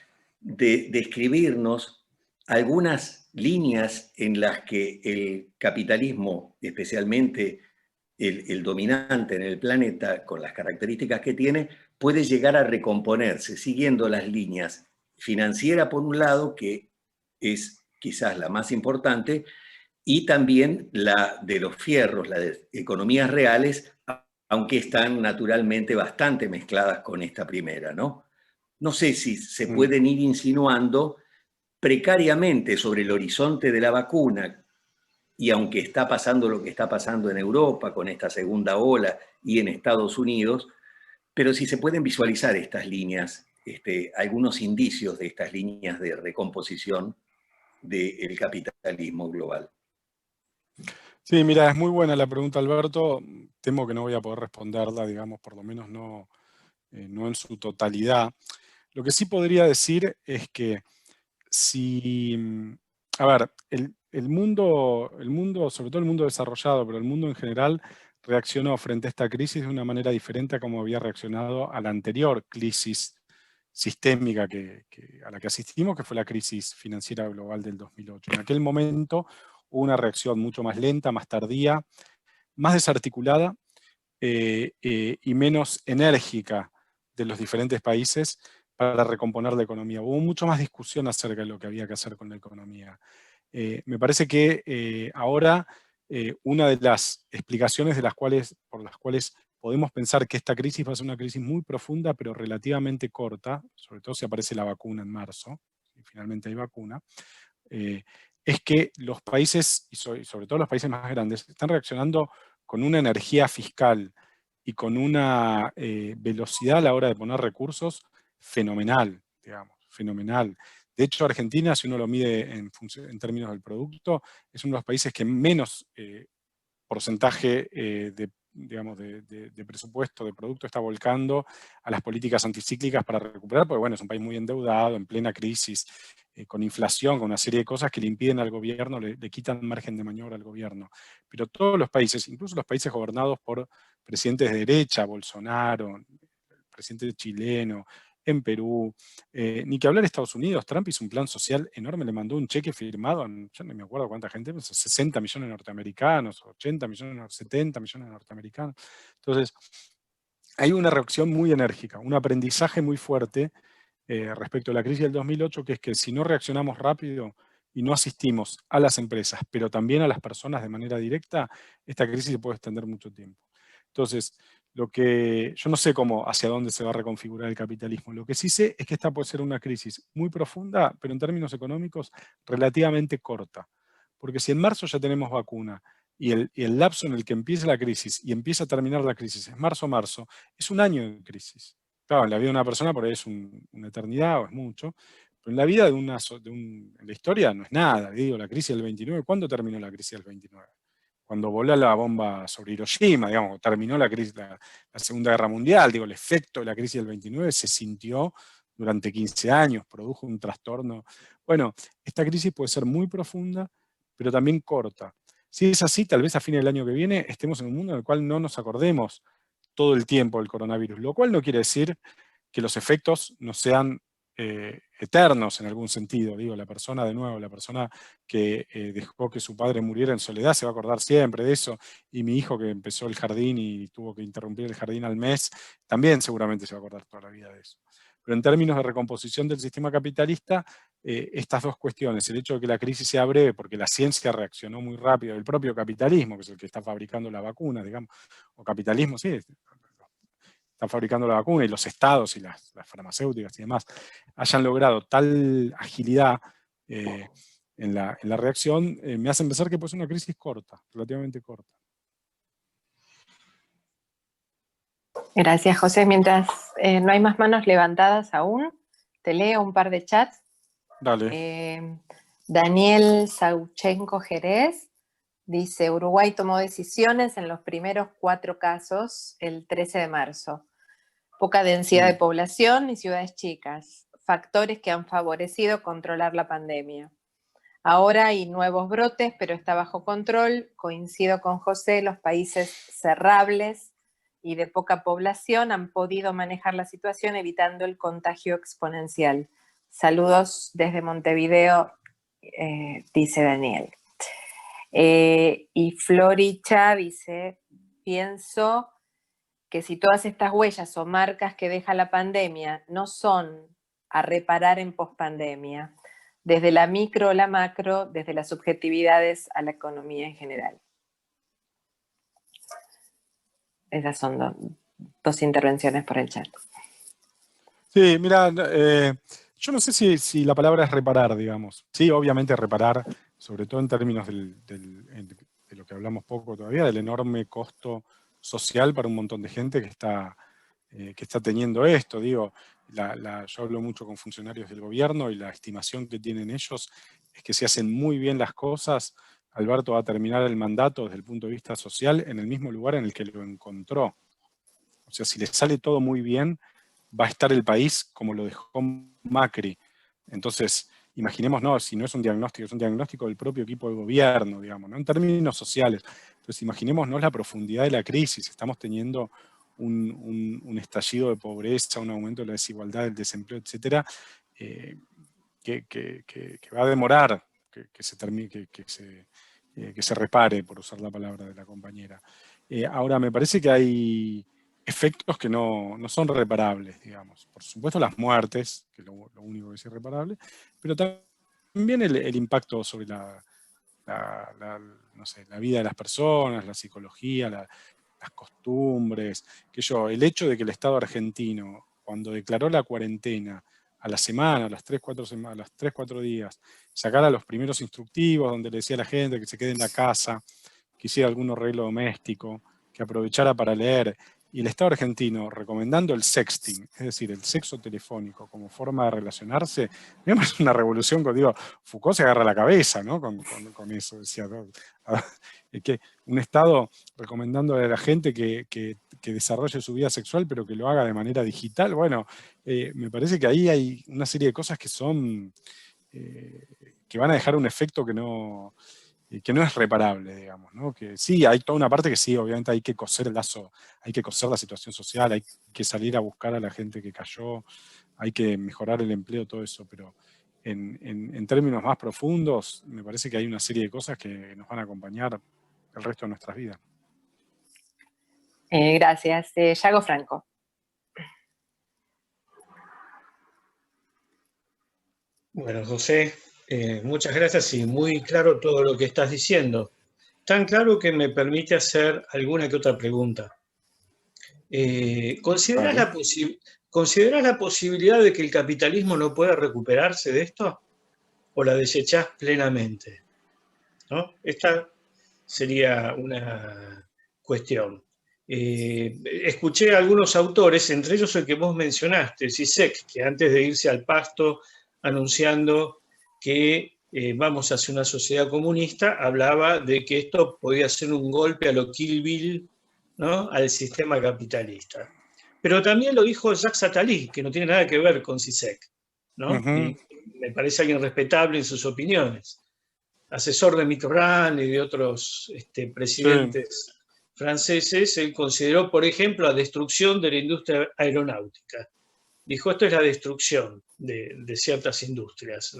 de describirnos algunas líneas en las que el capitalismo, especialmente el dominante en el planeta, con las características que tiene, puede llegar a recomponerse siguiendo las líneas financiera por un lado, que es quizás la más importante, y también la de los fierros, la de economías reales, aunque están naturalmente bastante mezcladas con esta primera, ¿no? No sé si se pueden ir insinuando precariamente sobre el horizonte de la vacuna, y aunque está pasando lo que está pasando en Europa con esta segunda ola y en Estados Unidos, pero si se pueden visualizar estas líneas, algunos indicios de estas líneas de recomposición del capitalismo global. Sí, mira, es muy buena la pregunta, Alberto. Temo que no voy a poder responderla, digamos, por lo menos no en su totalidad. Lo que sí podría decir es que si, a ver, el mundo, sobre todo el mundo desarrollado, pero el mundo en general, reaccionó frente a esta crisis de una manera diferente a como había reaccionado a la anterior crisis sistémica a la que asistimos, que fue la crisis financiera global del 2008. En aquel momento hubo una reacción mucho más lenta, más tardía, más desarticulada y menos enérgica de los diferentes países para recomponer la economía. Hubo mucho más discusión acerca de lo que había que hacer con la economía. Me parece que ahora una de las explicaciones por las cuales podemos pensar que esta crisis va a ser una crisis muy profunda, pero relativamente corta, sobre todo si aparece la vacuna en marzo, y finalmente hay vacuna, es que los países, y sobre todo los países más grandes, están reaccionando con una energía fiscal y con una velocidad a la hora de poner recursos fenomenal, digamos, fenomenal. De hecho, Argentina, si uno lo mide en términos del producto, es uno de los países que menos porcentaje de presupuesto, de producto, está volcando a las políticas anticíclicas para recuperar, porque bueno, es un país muy endeudado, en plena crisis, con inflación, con una serie de cosas que le impiden al gobierno, le quitan margen de maniobra al gobierno. Pero todos los países, incluso los países gobernados por presidentes de derecha, Bolsonaro, presidente chileno, en Perú, ni que hablar de Estados Unidos. Trump hizo un plan social enorme, le mandó un cheque firmado, yo no me acuerdo cuánta gente, 60 millones de norteamericanos, 80 millones, 70 millones de norteamericanos. Entonces, hay una reacción muy enérgica, un aprendizaje muy fuerte respecto a la crisis del 2008, que es que si no reaccionamos rápido y no asistimos a las empresas, pero también a las personas de manera directa, esta crisis se puede extender mucho tiempo. Entonces, yo no sé hacia dónde se va a reconfigurar el capitalismo. Lo que sí sé es que esta puede ser una crisis muy profunda, pero en términos económicos relativamente corta. Porque si en marzo ya tenemos vacuna y el lapso en el que empieza la crisis y empieza a terminar la crisis es marzo, es un año de crisis. Claro, en la vida de una persona por ahí es una eternidad o es mucho, pero en la vida en la historia no es nada. Digo, la crisis del 29, ¿cuándo terminó la crisis del 29? Cuando voló la bomba sobre Hiroshima, digamos, terminó la Segunda Guerra Mundial, digo, el efecto de la crisis del 29 se sintió durante 15 años, produjo un trastorno. Bueno, esta crisis puede ser muy profunda, pero también corta. Si es así, tal vez a fin del año que viene estemos en un mundo en el cual no nos acordemos todo el tiempo del coronavirus, lo cual no quiere decir que los efectos no sean eternos en algún sentido. Digo, la persona que dejó que su padre muriera en soledad se va a acordar siempre de eso, y mi hijo que empezó el jardín y tuvo que interrumpir el jardín al mes, también seguramente se va a acordar toda la vida de eso. Pero en términos de recomposición del sistema capitalista, estas dos cuestiones, el hecho de que la crisis sea breve porque la ciencia reaccionó muy rápido, el propio capitalismo, que es el que está fabricando la vacuna, digamos, o capitalismo, sí, están fabricando la vacuna, y los estados y las farmacéuticas y demás hayan logrado tal agilidad en la reacción, me hacen pensar que puede ser una crisis corta, relativamente corta. Gracias, José. Mientras no hay más manos levantadas aún, te leo un par de chats. Dale. Daniel Sauchenko Jerez dice: Uruguay tomó decisiones en los primeros 4 casos el 13 de marzo. Poca densidad de población y ciudades chicas, factores que han favorecido controlar la pandemia. Ahora hay nuevos brotes, pero está bajo control. Coincido con José, los países cerrables y de poca población han podido manejar la situación evitando el contagio exponencial. Saludos desde Montevideo, dice Daniel. Y Floricha dice: pienso que si todas estas huellas o marcas que deja la pandemia no son a reparar en pospandemia, desde la micro a la macro, desde las subjetividades a la economía en general. Esas son dos intervenciones por el chat. Sí, mira, yo no sé si la palabra es reparar, digamos. Sí, obviamente reparar, sobre todo en términos de lo que hablamos poco todavía, del enorme costo social para un montón de gente que está teniendo esto. Digo, yo hablo mucho con funcionarios del gobierno y la estimación que tienen ellos es que si hacen muy bien las cosas, Alberto va a terminar el mandato desde el punto de vista social en el mismo lugar en el que lo encontró. O sea, si le sale todo muy bien, va a estar el país como lo dejó Macri. Entonces, imaginemos, no, si no es un diagnóstico del propio equipo de gobierno, digamos, ¿no? En términos sociales. Entonces, imaginémonos la profundidad de la crisis. Estamos teniendo un estallido de pobreza, un aumento de la desigualdad, del desempleo, etcétera, que va a demorar que se termine, que se repare, por usar la palabra de la compañera. Ahora, me parece que hay efectos que no son reparables, digamos. Por supuesto las muertes, que es lo único que es irreparable, pero también el impacto sobre no sé, la vida de las personas, la psicología, las costumbres, el hecho de que el Estado argentino, cuando declaró la cuarentena a la semana, a las 3-4 días, sacara los primeros instructivos donde le decía a la gente que se quede en la casa, que hiciera algún arreglo doméstico, que aprovechara para leer, y el Estado argentino recomendando el sexting, es decir, el sexo telefónico como forma de relacionarse, es una revolución. Digo, Foucault se agarra la cabeza, ¿no? con eso, decía, ¿no? Que un Estado recomendándole a la gente que desarrolle su vida sexual, pero que lo haga de manera digital. Bueno, me parece que ahí hay una serie de cosas que van a dejar un efecto que no que no es reparable, digamos, ¿no? Que sí, hay toda una parte que sí, obviamente hay que coser el lazo, hay que coser la situación social, hay que salir a buscar a la gente que cayó, hay que mejorar el empleo, todo eso, pero en términos más profundos, me parece que hay una serie de cosas que nos van a acompañar el resto de nuestras vidas. Gracias. Yago Franco. Bueno, José, muchas gracias y muy claro todo lo que estás diciendo. Tan claro que me permite hacer alguna que otra pregunta. ¿Considerás la posibilidad de que el capitalismo no pueda recuperarse de esto? ¿O la desechás plenamente? ¿No? Esta sería una cuestión. Escuché a algunos autores, entre ellos el que vos mencionaste, Zizek, que antes de irse al pasto anunciando que vamos hacia una sociedad comunista, hablaba de que esto podía ser un golpe a lo Kill Bill, ¿no?, al sistema capitalista. Pero también lo dijo Jacques Attali, que no tiene nada que ver con Zizek, ¿no? Y me parece alguien respetable en sus opiniones. Asesor de Mitterrand y de otros presidentes franceses, él consideró, por ejemplo, la destrucción de la industria aeronáutica. Dijo, esto es la destrucción de ciertas industrias.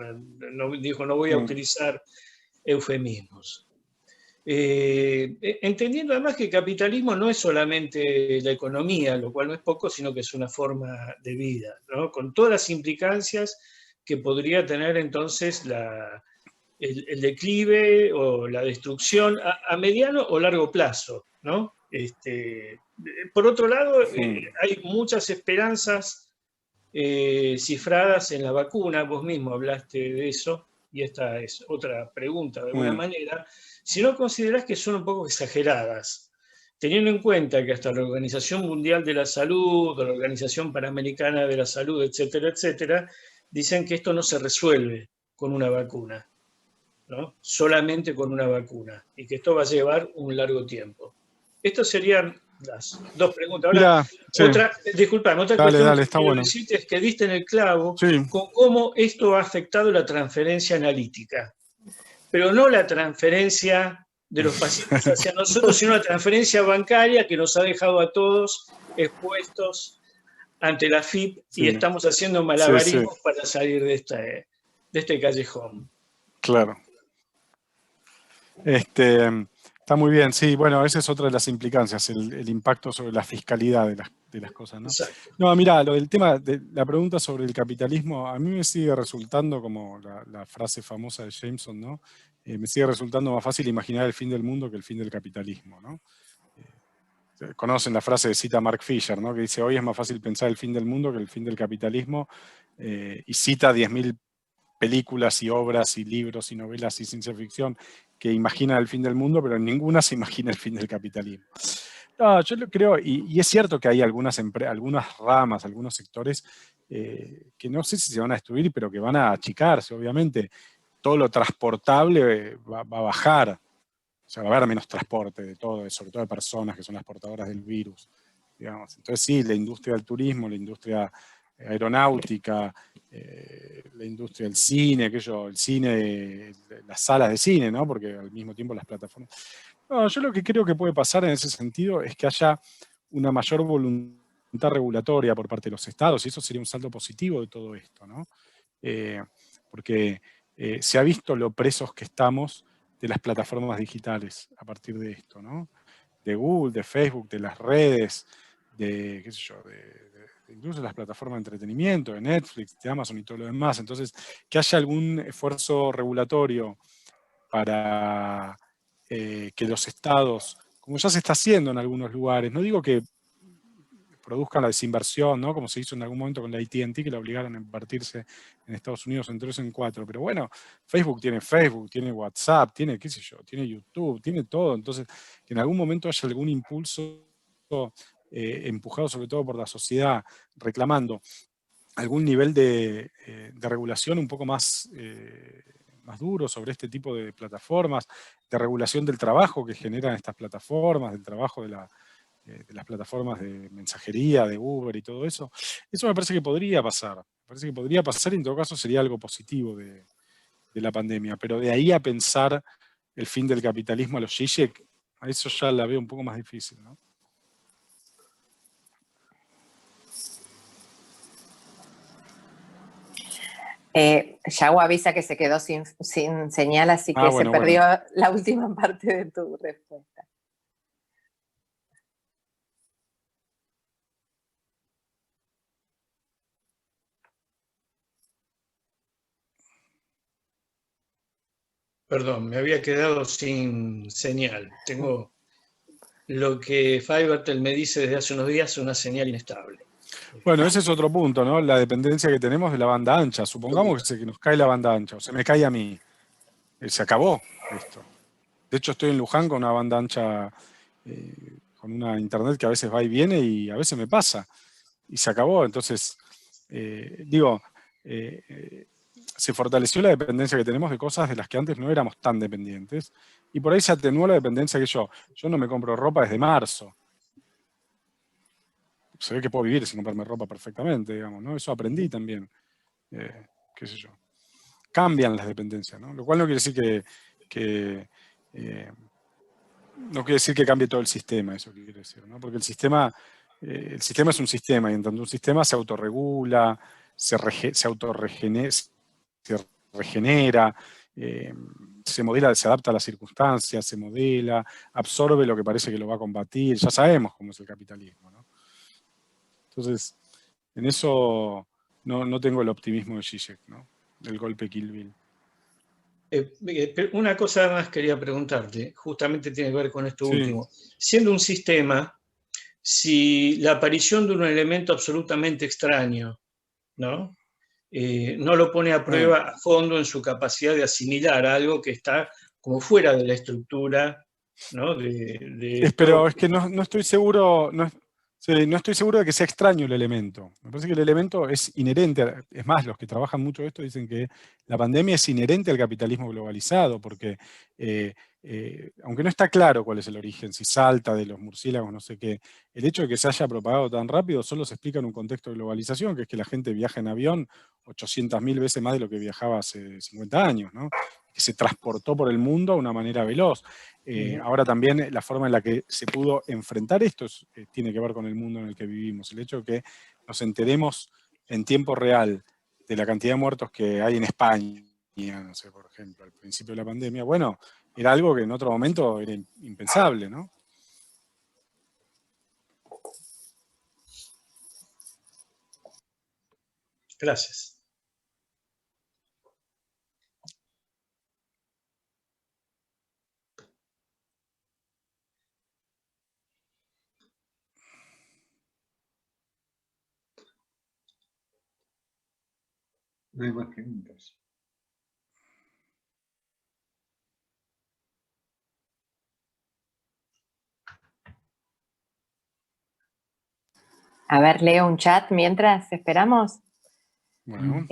Dijo, no voy a utilizar eufemismos. Entendiendo además que el capitalismo no es solamente la economía, lo cual no es poco, sino que es una forma de vida, ¿no?, con todas las implicancias que podría tener entonces el declive o la destrucción a mediano o largo plazo, ¿no? Por otro lado, hay muchas esperanzas cifradas en la vacuna. Vos mismo hablaste de eso, y esta es otra pregunta de alguna manera. Si no considerás que son un poco exageradas, teniendo en cuenta que hasta la Organización Mundial de la Salud, o la Organización Panamericana de la Salud, etcétera, etcétera, dicen que esto no se resuelve con una vacuna, ¿no?, solamente con una vacuna, y que esto va a llevar un largo tiempo. Estas serían las dos preguntas. Ahora, disculpame, otra cuestión que quiero decirte es que diste en el clavo con cómo esto ha afectado la transferencia analítica, pero no la transferencia de los pacientes hacia nosotros, sino la transferencia bancaria que nos ha dejado a todos expuestos ante la FIP, y estamos haciendo malabarismos para salir de este callejón. Claro. Está muy bien, sí, bueno, esa es otra de las implicancias, el impacto sobre la fiscalidad de las cosas, ¿no? Exacto. No, mirá, lo del tema de la pregunta sobre el capitalismo, a mí me sigue resultando, como la frase famosa de Jameson, ¿no? Me sigue resultando más fácil imaginar el fin del mundo que el fin del capitalismo, ¿no? Conocen la frase de cita Mark Fisher, ¿no?, que dice, hoy es más fácil pensar el fin del mundo que el fin del capitalismo, y cita 10.000 películas y obras y libros y novelas y ciencia ficción que imaginan el fin del mundo, pero en ninguna se imagina el fin del capitalismo. No, yo lo creo, y es cierto que hay algunas ramas, algunos sectores que no sé si se van a destruir, pero que van a achicarse, obviamente. Todo lo transportable va a bajar, o sea, va a haber menos transporte de todo, sobre todo de personas que son las portadoras del virus, digamos. Entonces sí, la industria del turismo, la industria aeronáutica, la industria del cine, el cine, las salas de cine, ¿no?, porque al mismo tiempo las plataformas. No, yo lo que creo que puede pasar en ese sentido es que haya una mayor voluntad regulatoria por parte de los estados, y eso sería un saldo positivo de todo esto, ¿no? Porque se ha visto lo presos que estamos de las plataformas digitales a partir de esto, ¿no? De Google, de Facebook, de las redes, de, qué sé yo, incluso de las plataformas de entretenimiento, de Netflix, de Amazon y todo lo demás. Entonces, que haya algún esfuerzo regulatorio para que los estados, como ya se está haciendo en algunos lugares, no digo que produzcan la desinversión, ¿no?, como se hizo en algún momento con la AT&T, que la obligaron a invertirse en Estados Unidos en 3 o en 4, pero bueno, Facebook, tiene WhatsApp, tiene, qué sé yo, tiene YouTube, tiene todo. Entonces, que en algún momento haya algún impulso empujado sobre todo por la sociedad, reclamando algún nivel de regulación un poco más duro sobre este tipo de plataformas, de regulación del trabajo que generan estas plataformas, del trabajo de las plataformas de mensajería, de Uber y todo eso. Eso me parece que podría pasar. Me parece que podría pasar, y en todo caso sería algo positivo de la pandemia. Pero de ahí a pensar el fin del capitalismo a los Zizek, a eso ya la veo un poco más difícil, ¿no? Yago avisa que se quedó sin señal, así que bueno, se perdió la última parte de tu respuesta. Perdón, me había quedado sin señal. Tengo lo que Fivertel me dice desde hace unos días, una señal inestable. Bueno, ese es otro punto, ¿no? La dependencia que tenemos de la banda ancha. Supongamos que nos cae la banda ancha, o se me cae a mí. Se acabó esto. De hecho, estoy en Luján con una banda ancha, con una internet que a veces va y viene y a veces me pasa. Y se acabó. Entonces, se fortaleció la dependencia que tenemos de cosas de las que antes no éramos tan dependientes. Y por ahí se atenuó la dependencia que yo no me compro ropa desde marzo. Se ve que puedo vivir sin comprarme ropa perfectamente, digamos, ¿no? Eso aprendí también. Qué sé yo. Cambian las dependencias, ¿no? Lo cual no quiere decir no quiere decir que cambie todo el sistema, eso quiere decir, ¿no? Porque el sistema es un sistema, y en tanto un sistema se autorregula, se regenera, se modela, se adapta a las circunstancias, se modela, absorbe lo que parece que lo va a combatir. Ya sabemos cómo es el capitalismo, ¿no? Entonces, en eso no tengo el optimismo de Zizek, ¿no? Del golpe Kill Bill. Una cosa más quería preguntarte, justamente tiene que ver con esto Sí. último. Siendo un sistema, si la aparición de un elemento absolutamente extraño, ¿no? No lo pone a prueba a fondo en su capacidad de asimilar algo que está como fuera de la estructura, ¿no? Pero es que no estoy seguro, no estoy seguro de que sea extraño el elemento. Me parece que el elemento es inherente. Es más, los que trabajan mucho esto dicen que la pandemia es inherente al capitalismo globalizado, porque aunque no está claro cuál es el origen, si salta de los murciélagos, no sé qué, el hecho de que se haya propagado tan rápido solo se explica en un contexto de globalización, que es que la gente viaja en avión 800.000 veces más de lo que viajaba hace 50 años, ¿no? Que se transportó por el mundo de una manera veloz. Ahora también la forma en la que se pudo enfrentar esto tiene que ver con el mundo en el que vivimos. El hecho de que nos enteremos en tiempo real de la cantidad de muertos que hay en España, no sé, por ejemplo, al principio de la pandemia, bueno, era algo que en otro momento era impensable, ¿no? Gracias. No hay más preguntas. A ver, leo un chat mientras esperamos. Bueno.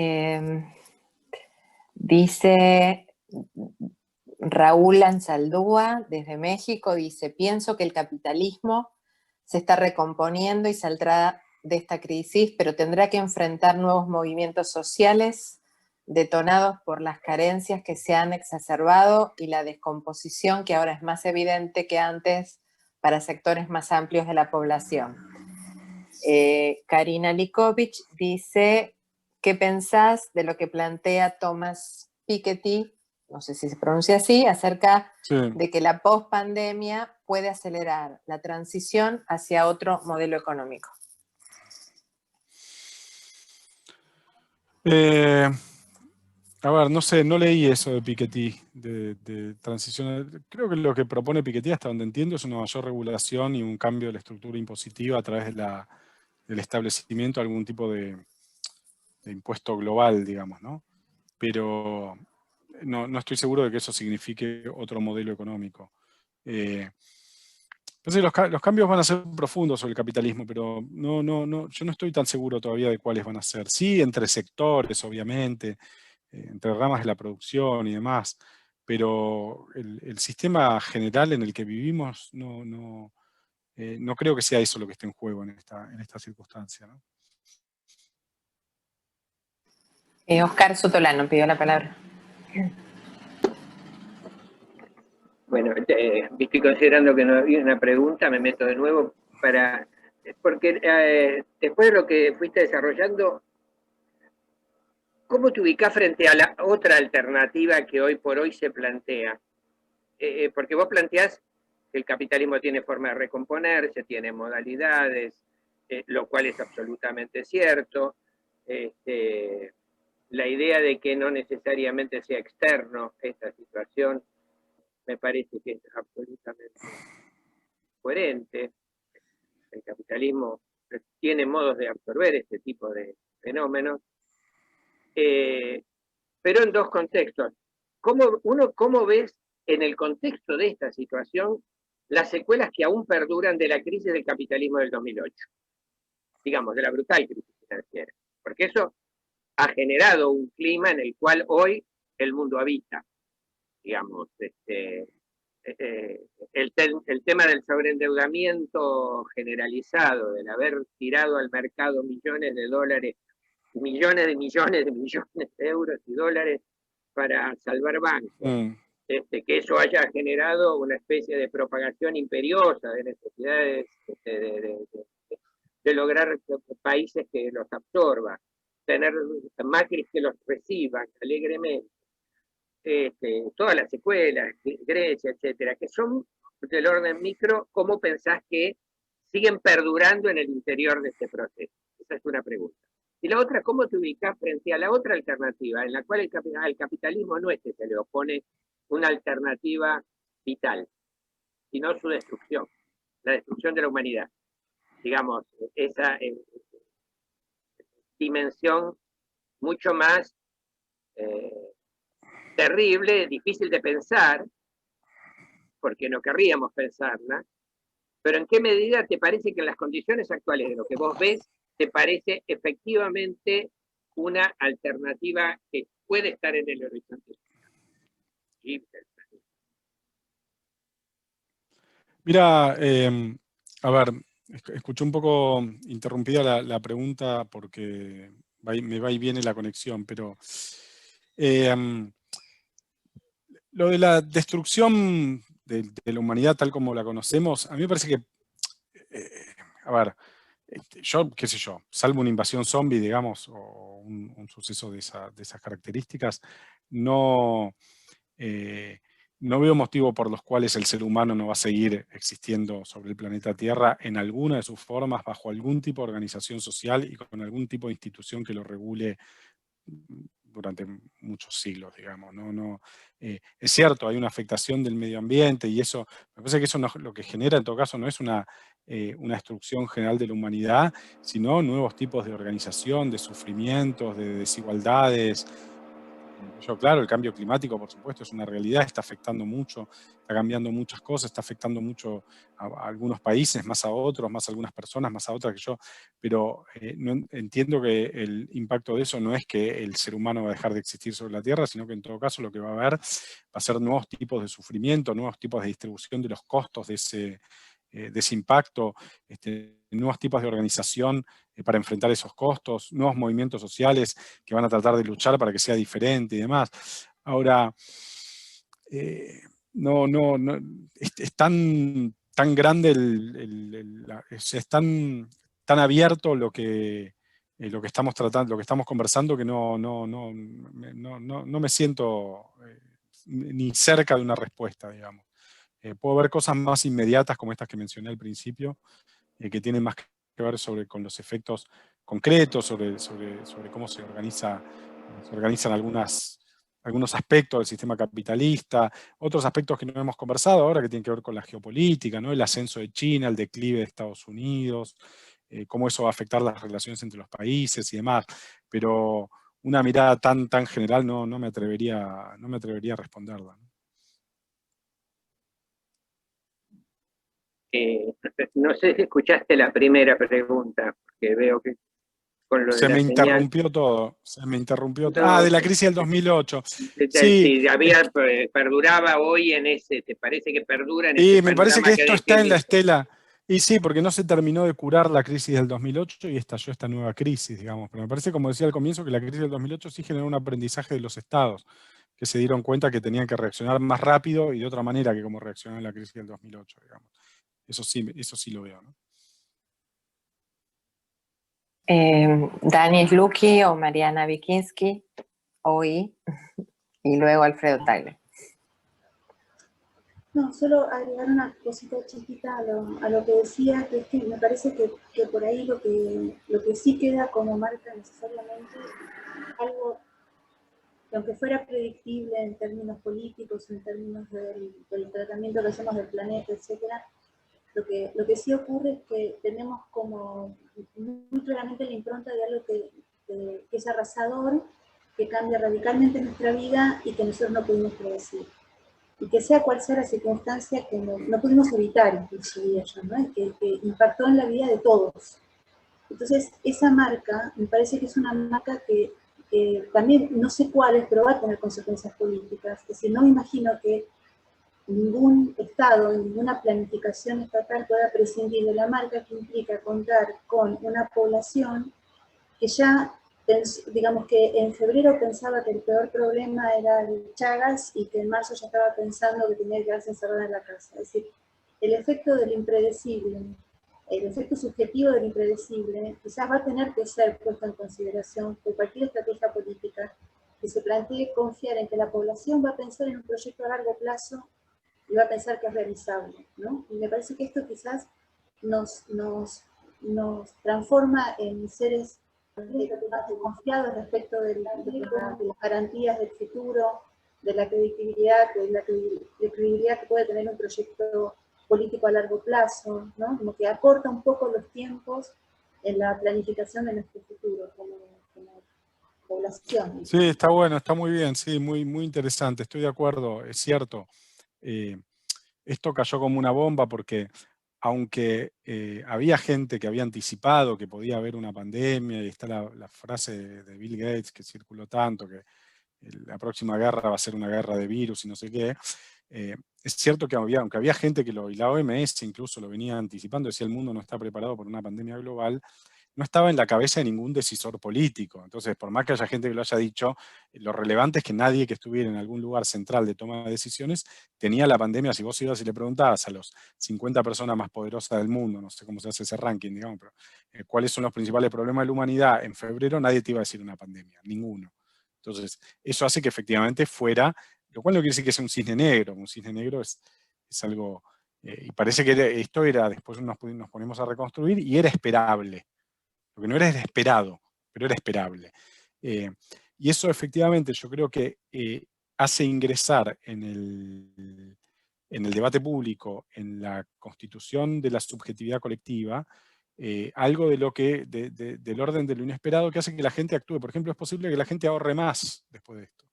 Dice Raúl Ansaldúa desde México, dice, pienso que el capitalismo se está recomponiendo y saldrá de esta crisis, pero tendrá que enfrentar nuevos movimientos sociales detonados por las carencias que se han exacerbado y la descomposición que ahora es más evidente que antes para sectores más amplios de la población. Karina Likovic dice, ¿qué pensás de lo que plantea Thomas Piketty, no sé si se pronuncia así, acerca de que la pospandemia puede acelerar la transición hacia otro modelo económico? A ver, no sé, no leí eso de Piketty, de transición. Creo que lo que propone Piketty, hasta donde entiendo, es una mayor regulación y un cambio de la estructura impositiva a través del establecimiento de algún tipo de impuesto global, digamos, ¿no? Pero no estoy seguro de que eso signifique otro modelo económico. Entonces los cambios van a ser profundos sobre el capitalismo, pero yo no estoy tan seguro todavía de cuáles van a ser. Sí, entre sectores, obviamente, entre ramas de la producción y demás, pero el sistema general en el que vivimos no creo que sea eso lo que esté en juego en esta circunstancia, ¿no? Oscar Sotolano pidió la palabra. Bueno, estoy considerando que no había una pregunta, me meto de nuevo porque después de lo que fuiste desarrollando, ¿cómo te ubicás frente a la otra alternativa que hoy por hoy se plantea? Porque vos planteás que el capitalismo tiene forma de recomponerse, tiene modalidades, lo cual es absolutamente cierto. La idea de que no necesariamente sea externo esta situación me parece que es absolutamente coherente. El capitalismo tiene modos de absorber este tipo de fenómenos, pero en dos contextos. ¿Cómo ves en el contexto de esta situación las secuelas que aún perduran de la crisis del capitalismo del 2008? Digamos, de la brutal crisis financiera. Porque eso ha generado un clima en el cual hoy el mundo habita. Digamos, el tema del sobreendeudamiento generalizado, del haber tirado al mercado millones de dólares, millones de euros y dólares para salvar bancos, que eso haya generado una especie de propagación imperiosa de necesidades de lograr países que los absorban, tener Macri que los reciban alegremente, todas las secuelas, Grecia, etcétera, que son del orden micro. ¿Cómo pensás que siguen perdurando en el interior de este proceso? Esa es una pregunta. Y la otra, ¿cómo te ubicás frente a la otra alternativa, en la cual al capitalismo no es que se le opone una alternativa vital, sino su destrucción, la destrucción de la humanidad? Digamos, esa dimensión mucho más terrible, difícil de pensar, porque no querríamos pensarla, pero ¿en qué medida te parece que en las condiciones actuales de lo que vos ves, te parece efectivamente una alternativa que puede estar en el horizonte? Mira, a ver, escuché un poco interrumpida la pregunta porque me va y viene la conexión, pero lo de la destrucción de la humanidad tal como la conocemos, a mí me parece que, a ver, yo, qué sé yo, salvo una invasión zombie, digamos, o un suceso de esas características, no veo motivo por los cuales el ser humano no va a seguir existiendo sobre el planeta Tierra en alguna de sus formas, bajo algún tipo de organización social y con algún tipo de institución que lo regule durante muchos siglos, digamos. Es cierto, hay una afectación del medio ambiente y eso, me parece que eso lo que genera en todo caso no es una destrucción general de la humanidad, sino nuevos tipos de organización, de sufrimientos, de desigualdades. Claro, el cambio climático, por supuesto, es una realidad, está afectando mucho, está cambiando muchas cosas, está afectando mucho a algunos países, más a otros, más a algunas personas, más a otras que yo, pero no, entiendo que el impacto de eso no es que el ser humano va a dejar de existir sobre la Tierra, sino que en todo caso lo que va a haber va a ser nuevos tipos de sufrimiento, nuevos tipos de distribución de los costos de ese impacto, nuevos tipos de organización para enfrentar esos costos, nuevos movimientos sociales que van a tratar de luchar para que sea diferente y demás. Ahora, es tan grande, es tan abierto lo que estamos tratando, lo que estamos conversando, que no me siento ni cerca de una respuesta, digamos. Puedo ver cosas más inmediatas como estas que mencioné al principio, que tienen más que ver con los efectos concretos, sobre cómo se organizan algunos aspectos del sistema capitalista, otros aspectos que no hemos conversado ahora que tienen que ver con la geopolítica, ¿no? El ascenso de China, el declive de Estados Unidos, cómo eso va a afectar las relaciones entre los países y demás. Pero una mirada tan general no me atrevería a responderla, ¿no? No sé si escuchaste la primera pregunta, porque veo que con lo de se me señal, interrumpió todo. No, de la crisis del 2008. Sí, perduraba hoy en ese, ¿te parece que perdura en y ese me parece que esto está en la describiste? estela. Y sí, porque no se terminó de curar la crisis del 2008 y estalló esta nueva crisis, digamos. Pero me parece, como decía al comienzo, que la crisis del 2008 sí generó un aprendizaje de los estados, que se dieron cuenta que tenían que reaccionar más rápido y de otra manera que como reaccionó en la crisis del 2008, digamos. Eso sí lo veo, ¿no? Dani Luqui o Mariana Wikinski, hoy, y luego Alfredo Tagle. No, solo agregar una cosita chiquita a lo que decía, que es que me parece que por ahí lo que sí queda como marca necesariamente algo que aunque fuera predictible en términos políticos, en términos del tratamiento que hacemos del planeta, etcétera, lo que sí ocurre es que tenemos como muy claramente la impronta de algo que es arrasador, que cambia radicalmente nuestra vida y que nosotros no pudimos predecir. Y que sea cual sea la circunstancia que no pudimos evitar, inclusive eso, ¿no? que impactó en la vida de todos. Entonces, esa marca, me parece que es una marca que también, no sé cuáles, pero va a tener consecuencias políticas. Es decir, no me imagino que ningún Estado, ninguna planificación estatal pueda prescindir de la marca que implica contar con una población que ya, digamos que en febrero pensaba que el peor problema era el Chagas y que en marzo ya estaba pensando que tenía que quedarse encerrada en la casa. Es decir, el efecto del impredecible, el efecto subjetivo del impredecible, quizás va a tener que ser puesto en consideración por cualquier estrategia política que se plantee confiar en que la población va a pensar en un proyecto a largo plazo y va a pensar que es realizable, ¿no? Y me parece que esto quizás nos transforma en seres confiados respecto de las garantías del futuro, de la credibilidad que puede tener un proyecto político a largo plazo, ¿no? Como que acorta un poco los tiempos en la planificación de nuestro futuro como población. Sí, está bueno, está muy bien, sí, muy, muy interesante, estoy de acuerdo, es cierto. Esto cayó como una bomba porque aunque había gente que había anticipado que podía haber una pandemia, y está la frase de Bill Gates que circuló tanto, que la próxima guerra va a ser una guerra de virus y no sé qué, es cierto que aunque había gente que y la OMS incluso lo venía anticipando, decía el mundo no está preparado por una pandemia global, no estaba en la cabeza de ningún decisor político. Entonces, por más que haya gente que lo haya dicho, lo relevante es que nadie que estuviera en algún lugar central de toma de decisiones tenía la pandemia. Si vos ibas y le preguntabas a los 50 personas más poderosas del mundo, no sé cómo se hace ese ranking, digamos, pero cuáles son los principales problemas de la humanidad, en febrero nadie te iba a decir una pandemia, ninguno. Entonces, eso hace que efectivamente fuera, lo cual no quiere decir que sea un cisne negro. Un cisne negro es algo, y parece que esto era, después nos ponemos a reconstruir, y era esperable. Lo que no era esperado, pero era esperable. Y eso efectivamente yo creo que hace ingresar en el debate público, en la constitución de la subjetividad colectiva, algo de lo que, del orden de lo inesperado que hace que la gente actúe. Por ejemplo, es posible que la gente ahorre más después de esto.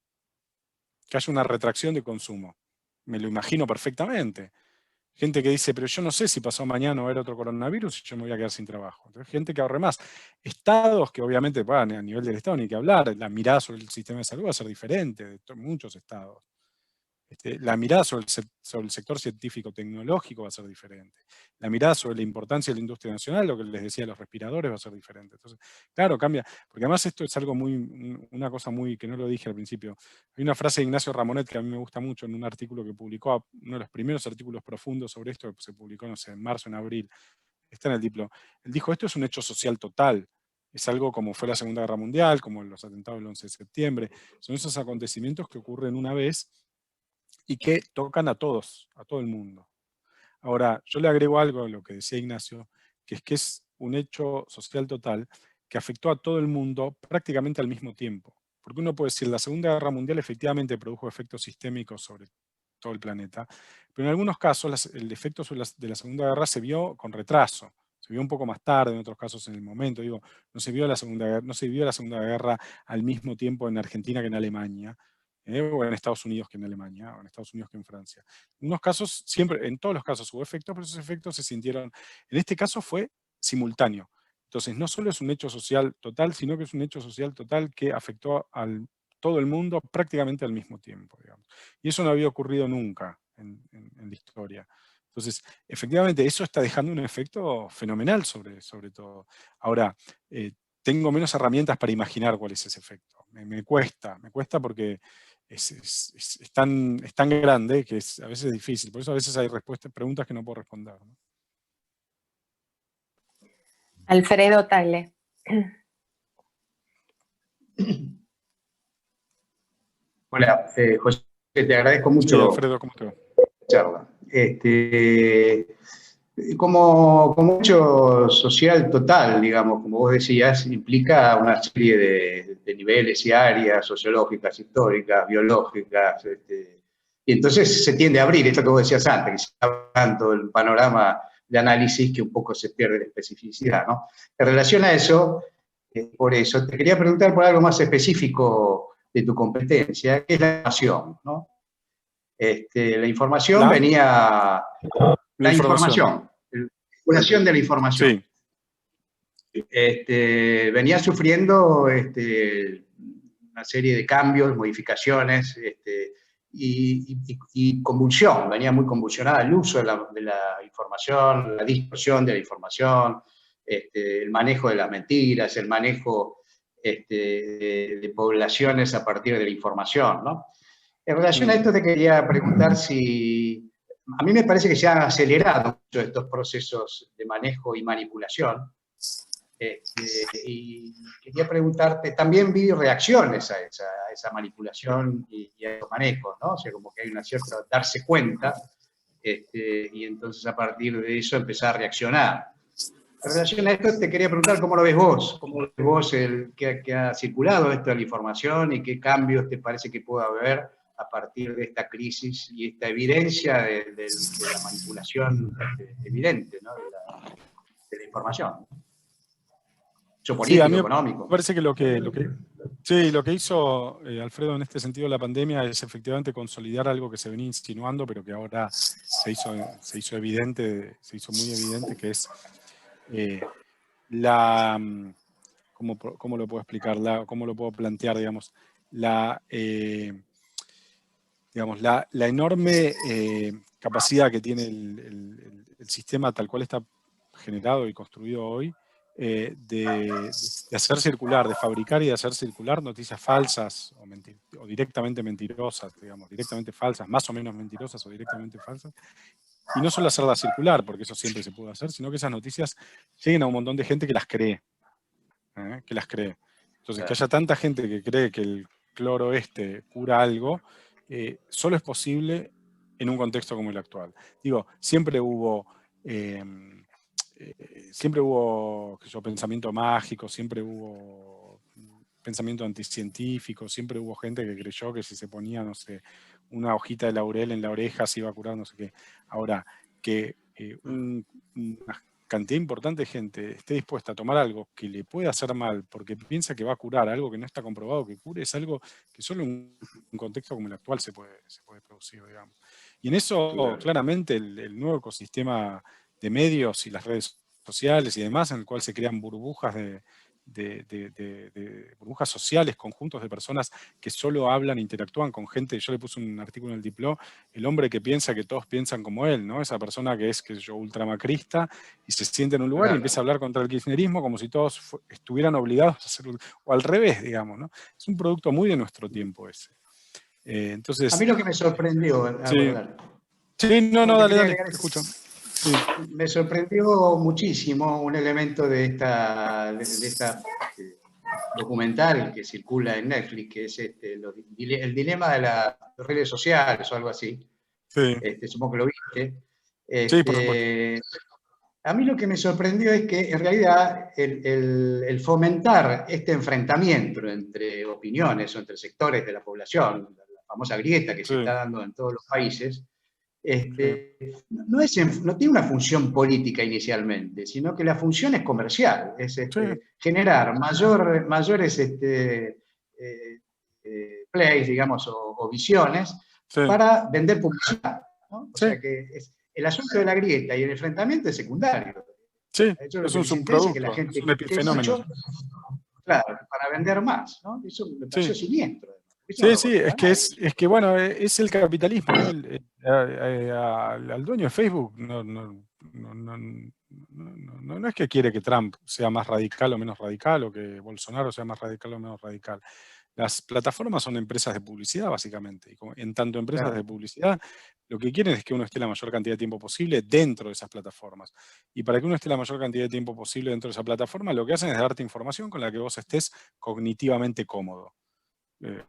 Que haya una retracción de consumo. Me lo imagino perfectamente. Gente que dice, pero yo no sé si pasó mañana va a haber otro coronavirus y yo me voy a quedar sin trabajo. Entonces, gente que ahorre más. Estados que obviamente, a nivel del Estado ni que hablar, la mirada sobre el sistema de salud va a ser diferente de muchos estados. La mirada sobre el sector científico-tecnológico va a ser diferente. La mirada sobre la importancia de la industria nacional, lo que les decía de los respiradores, va a ser diferente. Entonces, claro, cambia. Porque además esto es algo una cosa muy, que no lo dije al principio. Hay una frase de Ignacio Ramonet que a mí me gusta mucho en un artículo que publicó, uno de los primeros artículos profundos sobre esto, que se publicó, no sé, en marzo, en abril. Está en el título. Él dijo, esto es un hecho social total. Es algo como fue la Segunda Guerra Mundial, como los atentados del 11 de septiembre. Son esos acontecimientos que ocurren una vez y que tocan a todos, a todo el mundo. Ahora, yo le agrego algo a lo que decía Ignacio, que es un hecho social total que afectó a todo el mundo prácticamente al mismo tiempo. Porque uno puede decir, la Segunda Guerra Mundial efectivamente produjo efectos sistémicos sobre todo el planeta, pero en algunos casos el efecto de la Segunda Guerra se vio con retraso. Se vio un poco más tarde, en otros casos en el momento. Digo, no se vio la Segunda Guerra al mismo tiempo en Argentina que en Alemania, o en Estados Unidos que en Alemania, o en Estados Unidos que en Francia. En unos casos, en todos los casos hubo efectos, pero esos efectos se sintieron, en este caso fue simultáneo. Entonces, no solo es un hecho social total, sino que es un hecho social total que afectó a todo el mundo prácticamente al mismo tiempo, digamos. Y eso no había ocurrido nunca en la historia. Entonces, efectivamente, eso está dejando un efecto fenomenal sobre todo. Ahora, tengo menos herramientas para imaginar cuál es ese efecto. Me cuesta porque es tan grande que a veces es difícil. Por eso a veces hay preguntas que no puedo responder, ¿no? Alfredo Tagle. Hola, José, te agradezco mucho. Sí, Alfredo, ¿cómo te va? La charla. Como hecho social total, digamos, como vos decías, implica una serie de niveles y áreas sociológicas, históricas, biológicas, y entonces se tiende a abrir, esto que vos decías antes, que se está tanto el panorama de análisis que un poco se pierde la especificidad, ¿no? En relación a eso, por eso, te quería preguntar por algo más específico de tu competencia, que es la información, ¿no? La información venía... La información, la circulación de la información. Sí. Venía sufriendo una serie de cambios, modificaciones y convulsión. Venía muy convulsionada el uso de la información, la distorsión de la información, el manejo de las mentiras, el manejo de poblaciones a partir de la información, ¿no? En relación a esto te quería preguntar si... A mí me parece que se han acelerado mucho estos procesos de manejo y manipulación. Y quería preguntarte, también vi reacciones a esa manipulación y a esos manejos, ¿no? O sea, como que hay una cierta darse cuenta, y entonces a partir de eso empezar a reaccionar. En relación a esto te quería preguntar cómo lo ves vos, que ha circulado esto de la información y qué cambios te parece que pueda haber a partir de esta crisis y esta evidencia de la manipulación evidente, ¿no? de la información. Eso político, a mí económico. Me parece que lo que hizo Alfredo en este sentido la pandemia es efectivamente consolidar algo que se venía insinuando, pero que ahora se hizo evidente, se hizo muy evidente, que es ¿cómo lo puedo explicar? ¿Cómo lo puedo plantear, digamos? La enorme capacidad que tiene el sistema tal cual está generado y construido hoy, de hacer circular, de fabricar y de hacer circular noticias falsas o directamente mentirosas, digamos, directamente falsas, más o menos mentirosas o directamente falsas. Y no solo hacerlas circular, porque eso siempre se puede hacer, sino que esas noticias lleguen a un montón de gente que las cree. Entonces, que haya tanta gente que cree que el cloro cura algo, solo es posible en un contexto como el actual. Digo, siempre hubo pensamiento mágico, siempre hubo pensamiento anticientífico, siempre hubo gente que creyó que si se ponía, no sé, una hojita de laurel en la oreja se iba a curar no sé qué. Ahora, que una cantidad importante de gente esté dispuesta a tomar algo que le puede hacer mal porque piensa que va a curar, algo que no está comprobado que cure, es algo que solo en un contexto como el actual se puede producir, digamos. Y en eso, claramente, el nuevo ecosistema de medios y las redes sociales y demás, en el cual se crean burbujas burbujas sociales, conjuntos de personas que solo hablan, interactúan con gente. Yo le puse un artículo en el Diplo, el hombre que piensa que todos piensan como él, ¿no? Esa persona que es, ultramacrista y se siente en un lugar y empieza a hablar contra el kirchnerismo como si todos estuvieran obligados a hacerlo, o al revés, digamos, ¿no? Es un producto muy de nuestro tiempo ese. Entonces, a mí lo que me sorprendió... Sí, dale, te escucho. Sí. Me sorprendió muchísimo un elemento de esta documental que circula en Netflix, que es el dilema de las redes sociales o algo así. Sí. Supongo que lo viste. Sí, por supuesto. A mí lo que me sorprendió es que en realidad el fomentar este enfrentamiento entre opiniones o entre sectores de la población, la famosa grieta que se está dando en todos los países, no tiene una función política inicialmente, sino que la función es comercial, es generar mayores plays, digamos, o visiones para vender publicidad, ¿no? O sea que el asunto de la grieta y el enfrentamiento es secundario. Sí, es un subproducto, que la gente es un epifenómeno. Claro, para vender más, ¿no? Eso me pareció siniestro. Sí, es que bueno, es el capitalismo, ¿no? Al dueño de Facebook no es que quiere que Trump sea más radical o menos radical, o que Bolsonaro sea más radical o menos radical. Las plataformas son empresas de publicidad, básicamente. Y en tanto empresas Claro. de publicidad, lo que quieren es que uno esté la mayor cantidad de tiempo posible dentro de esas plataformas. Y para que uno esté la mayor cantidad de tiempo posible dentro de esa plataforma, lo que hacen es darte información con la que vos estés cognitivamente cómodo.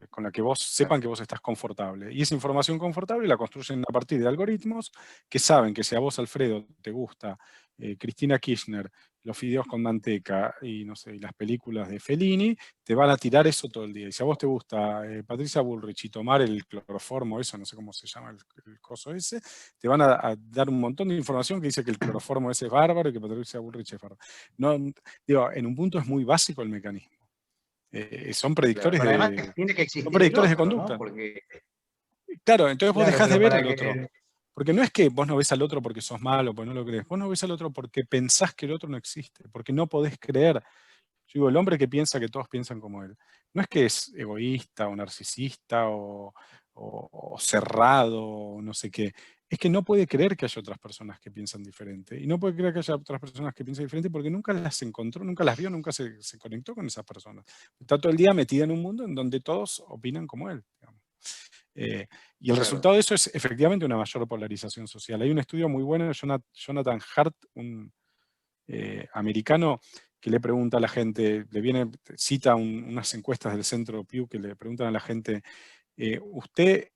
Con la que vos sepan que vos estás confortable. Y esa información confortable la construyen a partir de algoritmos que saben que si a vos, Alfredo, te gusta Cristina Kirchner, los fideos con manteca y, no sé, y las películas de Fellini, te van a tirar eso todo el día. Y si a vos te gusta Patricia Bullrich y tomar el cloroformo, eso, no sé cómo se llama el coso ese, te van a dar un montón de información que dice que el cloroformo ese es bárbaro y que Patricia Bullrich es bárbaro. No, digo, en un punto es muy básico el mecanismo. Son predictores, Claro, pero además tiene que existir son predictores el otro, de conducta. ¿no? Porque, Claro, entonces vos claro, dejás de pero ver para al otro. Porque no es que vos no ves al otro porque sos malo, porque no lo crees. Vos no ves al otro porque pensás que el otro no existe, porque no podés creer. Yo digo, el hombre que piensa que todos piensan como él, no es que es egoísta o narcisista o cerrado o no sé qué. Es que no puede creer que haya otras personas que piensan diferente. Y no puede creer que haya otras personas que piensan diferente porque nunca las encontró, nunca las vio, nunca se conectó con esas personas. Está todo el día metida en un mundo en donde todos opinan como él, digamos. Y el Claro. resultado de eso es efectivamente una mayor polarización social. Hay un estudio muy bueno de Jonathan Hart, un americano, que le pregunta a la gente, cita unas encuestas del Centro Pew que le preguntan a la gente, ¿usted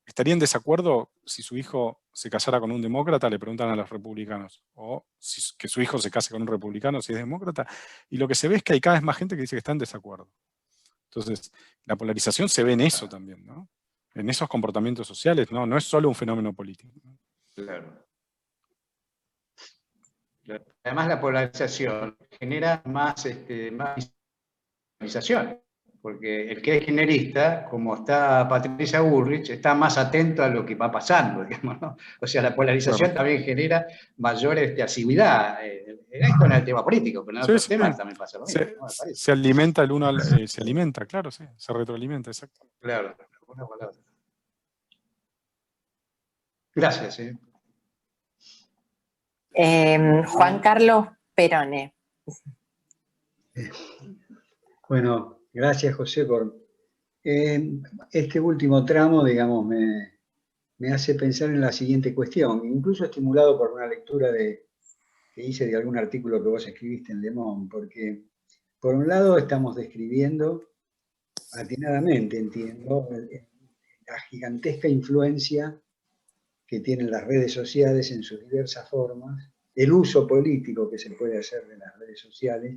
estaría en desacuerdo si su hijo se casara con un demócrata? Le preguntan a los republicanos. O que su hijo se case con un republicano si es demócrata. Y lo que se ve es que hay cada vez más gente que dice que está en desacuerdo. Entonces, la polarización se ve en eso también, ¿no? En esos comportamientos sociales, no es solo un fenómeno político. claro. Además, la polarización genera más polarización, porque el que es kirchnerista, como está Patricia Bullrich, está más atento a lo que va pasando, digamos, ¿no? O sea, la polarización también genera mayor asiduidad. Esto en el tema político, pero en otros temas también pasa lo mismo, ¿no? Me parece. Se alimenta el uno, se alimenta, claro, sí, se retroalimenta, exacto. Claro, una palabra. Gracias. Juan Carlos Perone. Bueno, gracias José por este último tramo, digamos, me hace pensar en la siguiente cuestión, incluso estimulado por una lectura que hice de algún artículo que vos escribiste en Le Monde, porque por un lado estamos describiendo, atinadamente entiendo, la gigantesca influencia que tienen las redes sociales en sus diversas formas, el uso político que se puede hacer de las redes sociales,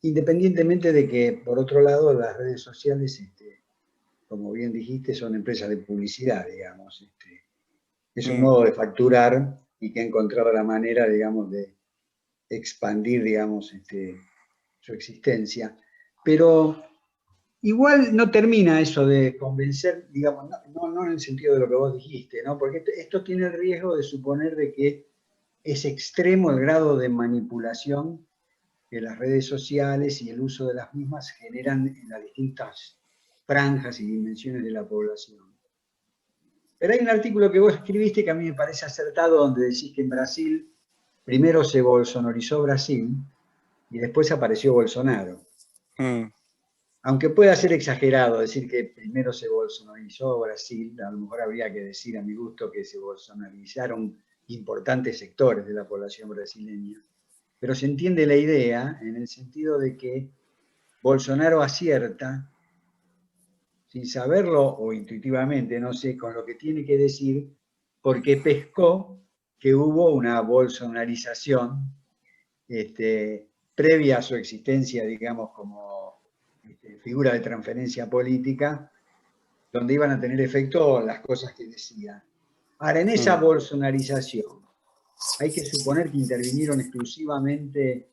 independientemente de que, por otro lado, las redes sociales, como bien dijiste, son empresas de publicidad, digamos. Es un modo de facturar y que ha encontrado la manera, digamos, de expandir, digamos, su existencia. Pero igual no termina eso de convencer, digamos, no en el sentido de lo que vos dijiste, ¿no? Porque esto tiene el riesgo de suponer de que es extremo el grado de manipulación que las redes sociales y el uso de las mismas generan en las distintas franjas y dimensiones de la población. Pero hay un artículo que vos escribiste que a mí me parece acertado, donde decís que en Brasil primero se bolsonorizó Brasil y después apareció Bolsonaro. Aunque pueda ser exagerado decir que primero se bolsonarizó Brasil, a lo mejor habría que decir a mi gusto que se bolsonarizaron importantes sectores de la población brasileña. Pero se entiende la idea en el sentido de que Bolsonaro acierta, sin saberlo o intuitivamente, no sé, con lo que tiene que decir, porque pescó que hubo una bolsonarización previa a su existencia, digamos, como figura de transferencia política, donde iban a tener efecto las cosas que decía. Ahora, en esa bolsonarización, hay que suponer que intervinieron exclusivamente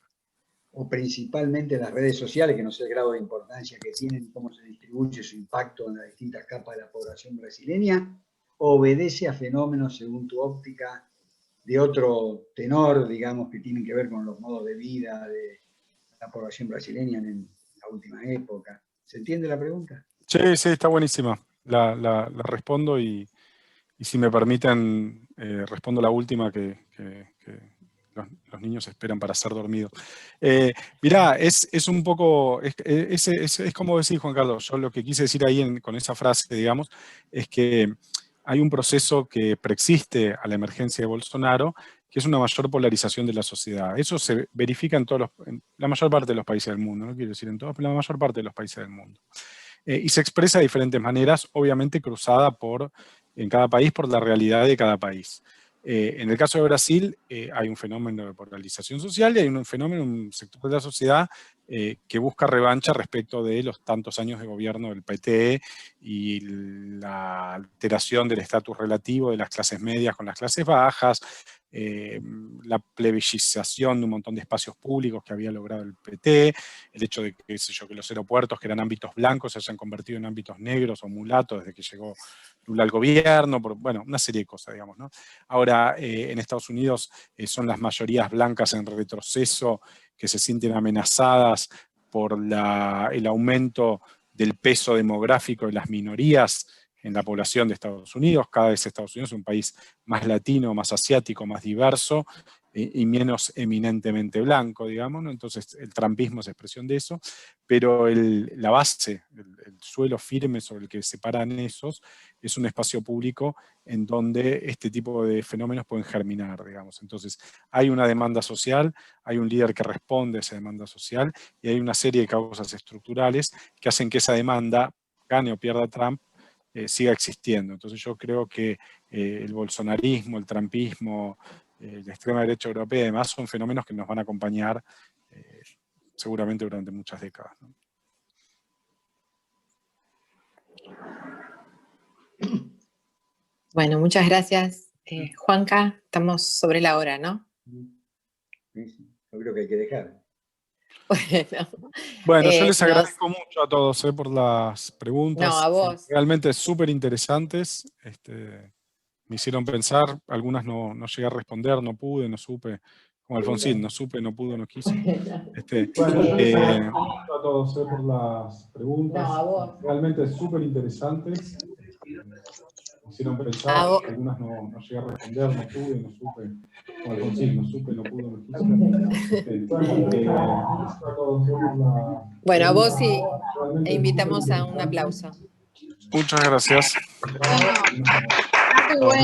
o principalmente las redes sociales, que no sé el grado de importancia que tienen, cómo se distribuye su impacto en las distintas capas de la población brasileña, o obedece a fenómenos, según tu óptica, de otro tenor, digamos, que tienen que ver con los modos de vida de la población brasileña en la última época. ¿Se entiende la pregunta? Sí, está buenísima. La respondo y si me permiten, respondo la última que los niños esperan para ser dormidos. Mirá, es un poco, es como decís, Juan Carlos, yo lo que quise decir ahí con esa frase, digamos, es que hay un proceso que preexiste a la emergencia de Bolsonaro, que es una mayor polarización de la sociedad. Eso se verifica en la mayor parte de los países del mundo, no quiero decir en todos, pero en la mayor parte de los países del mundo. Y se expresa de diferentes maneras, obviamente cruzada en cada país por la realidad de cada país. En el caso de Brasil hay un fenómeno de polarización social y hay un fenómeno, un sector de la sociedad que busca revancha respecto de los tantos años de gobierno del PT y la alteración del estatus relativo de las clases medias con las clases bajas, la plebiscización de un montón de espacios públicos que había logrado el PT, el hecho de que los aeropuertos, que eran ámbitos blancos, se hayan convertido en ámbitos negros o mulatos desde que llegó Lula al gobierno, bueno, una serie de cosas, digamos, ¿no? Ahora, en Estados Unidos son las mayorías blancas en retroceso que se sienten amenazadas por el aumento del peso demográfico de las minorías en la población de Estados Unidos. Cada vez Estados Unidos es un país más latino, más asiático, más diverso y menos eminentemente blanco, digamos, ¿no? Entonces el trumpismo es expresión de eso, pero la base, el suelo firme sobre el que se paran esos, es un espacio público en donde este tipo de fenómenos pueden germinar, digamos. Entonces hay una demanda social, hay un líder que responde a esa demanda social y hay una serie de causas estructurales que hacen que esa demanda, gane o pierda Trump, siga existiendo. Entonces yo creo que el bolsonarismo, el trumpismo, la extrema derecha europea y demás son fenómenos que nos van a acompañar seguramente durante muchas décadas, ¿no? Bueno, muchas gracias. Juanca, estamos sobre la hora, ¿no? Sí, yo creo que hay que dejar. Bueno, yo les agradezco mucho a todos por las preguntas. No, a vos. Realmente súper interesantes. Me hicieron pensar, algunas no llegué a responder, no pude, no supe. Como Alfonsín, no supe, no pude, no quise. Bueno, a todos por las preguntas. No, a vos. Realmente súper interesantes. Me hicieron pensar, algunas no llegué a responder, no pude, no supe. Como Alfonsín, no supe, no pude, no quise. Bueno, a vos sí, e invitamos a un aplauso. Muchas gracias. Muy bueno.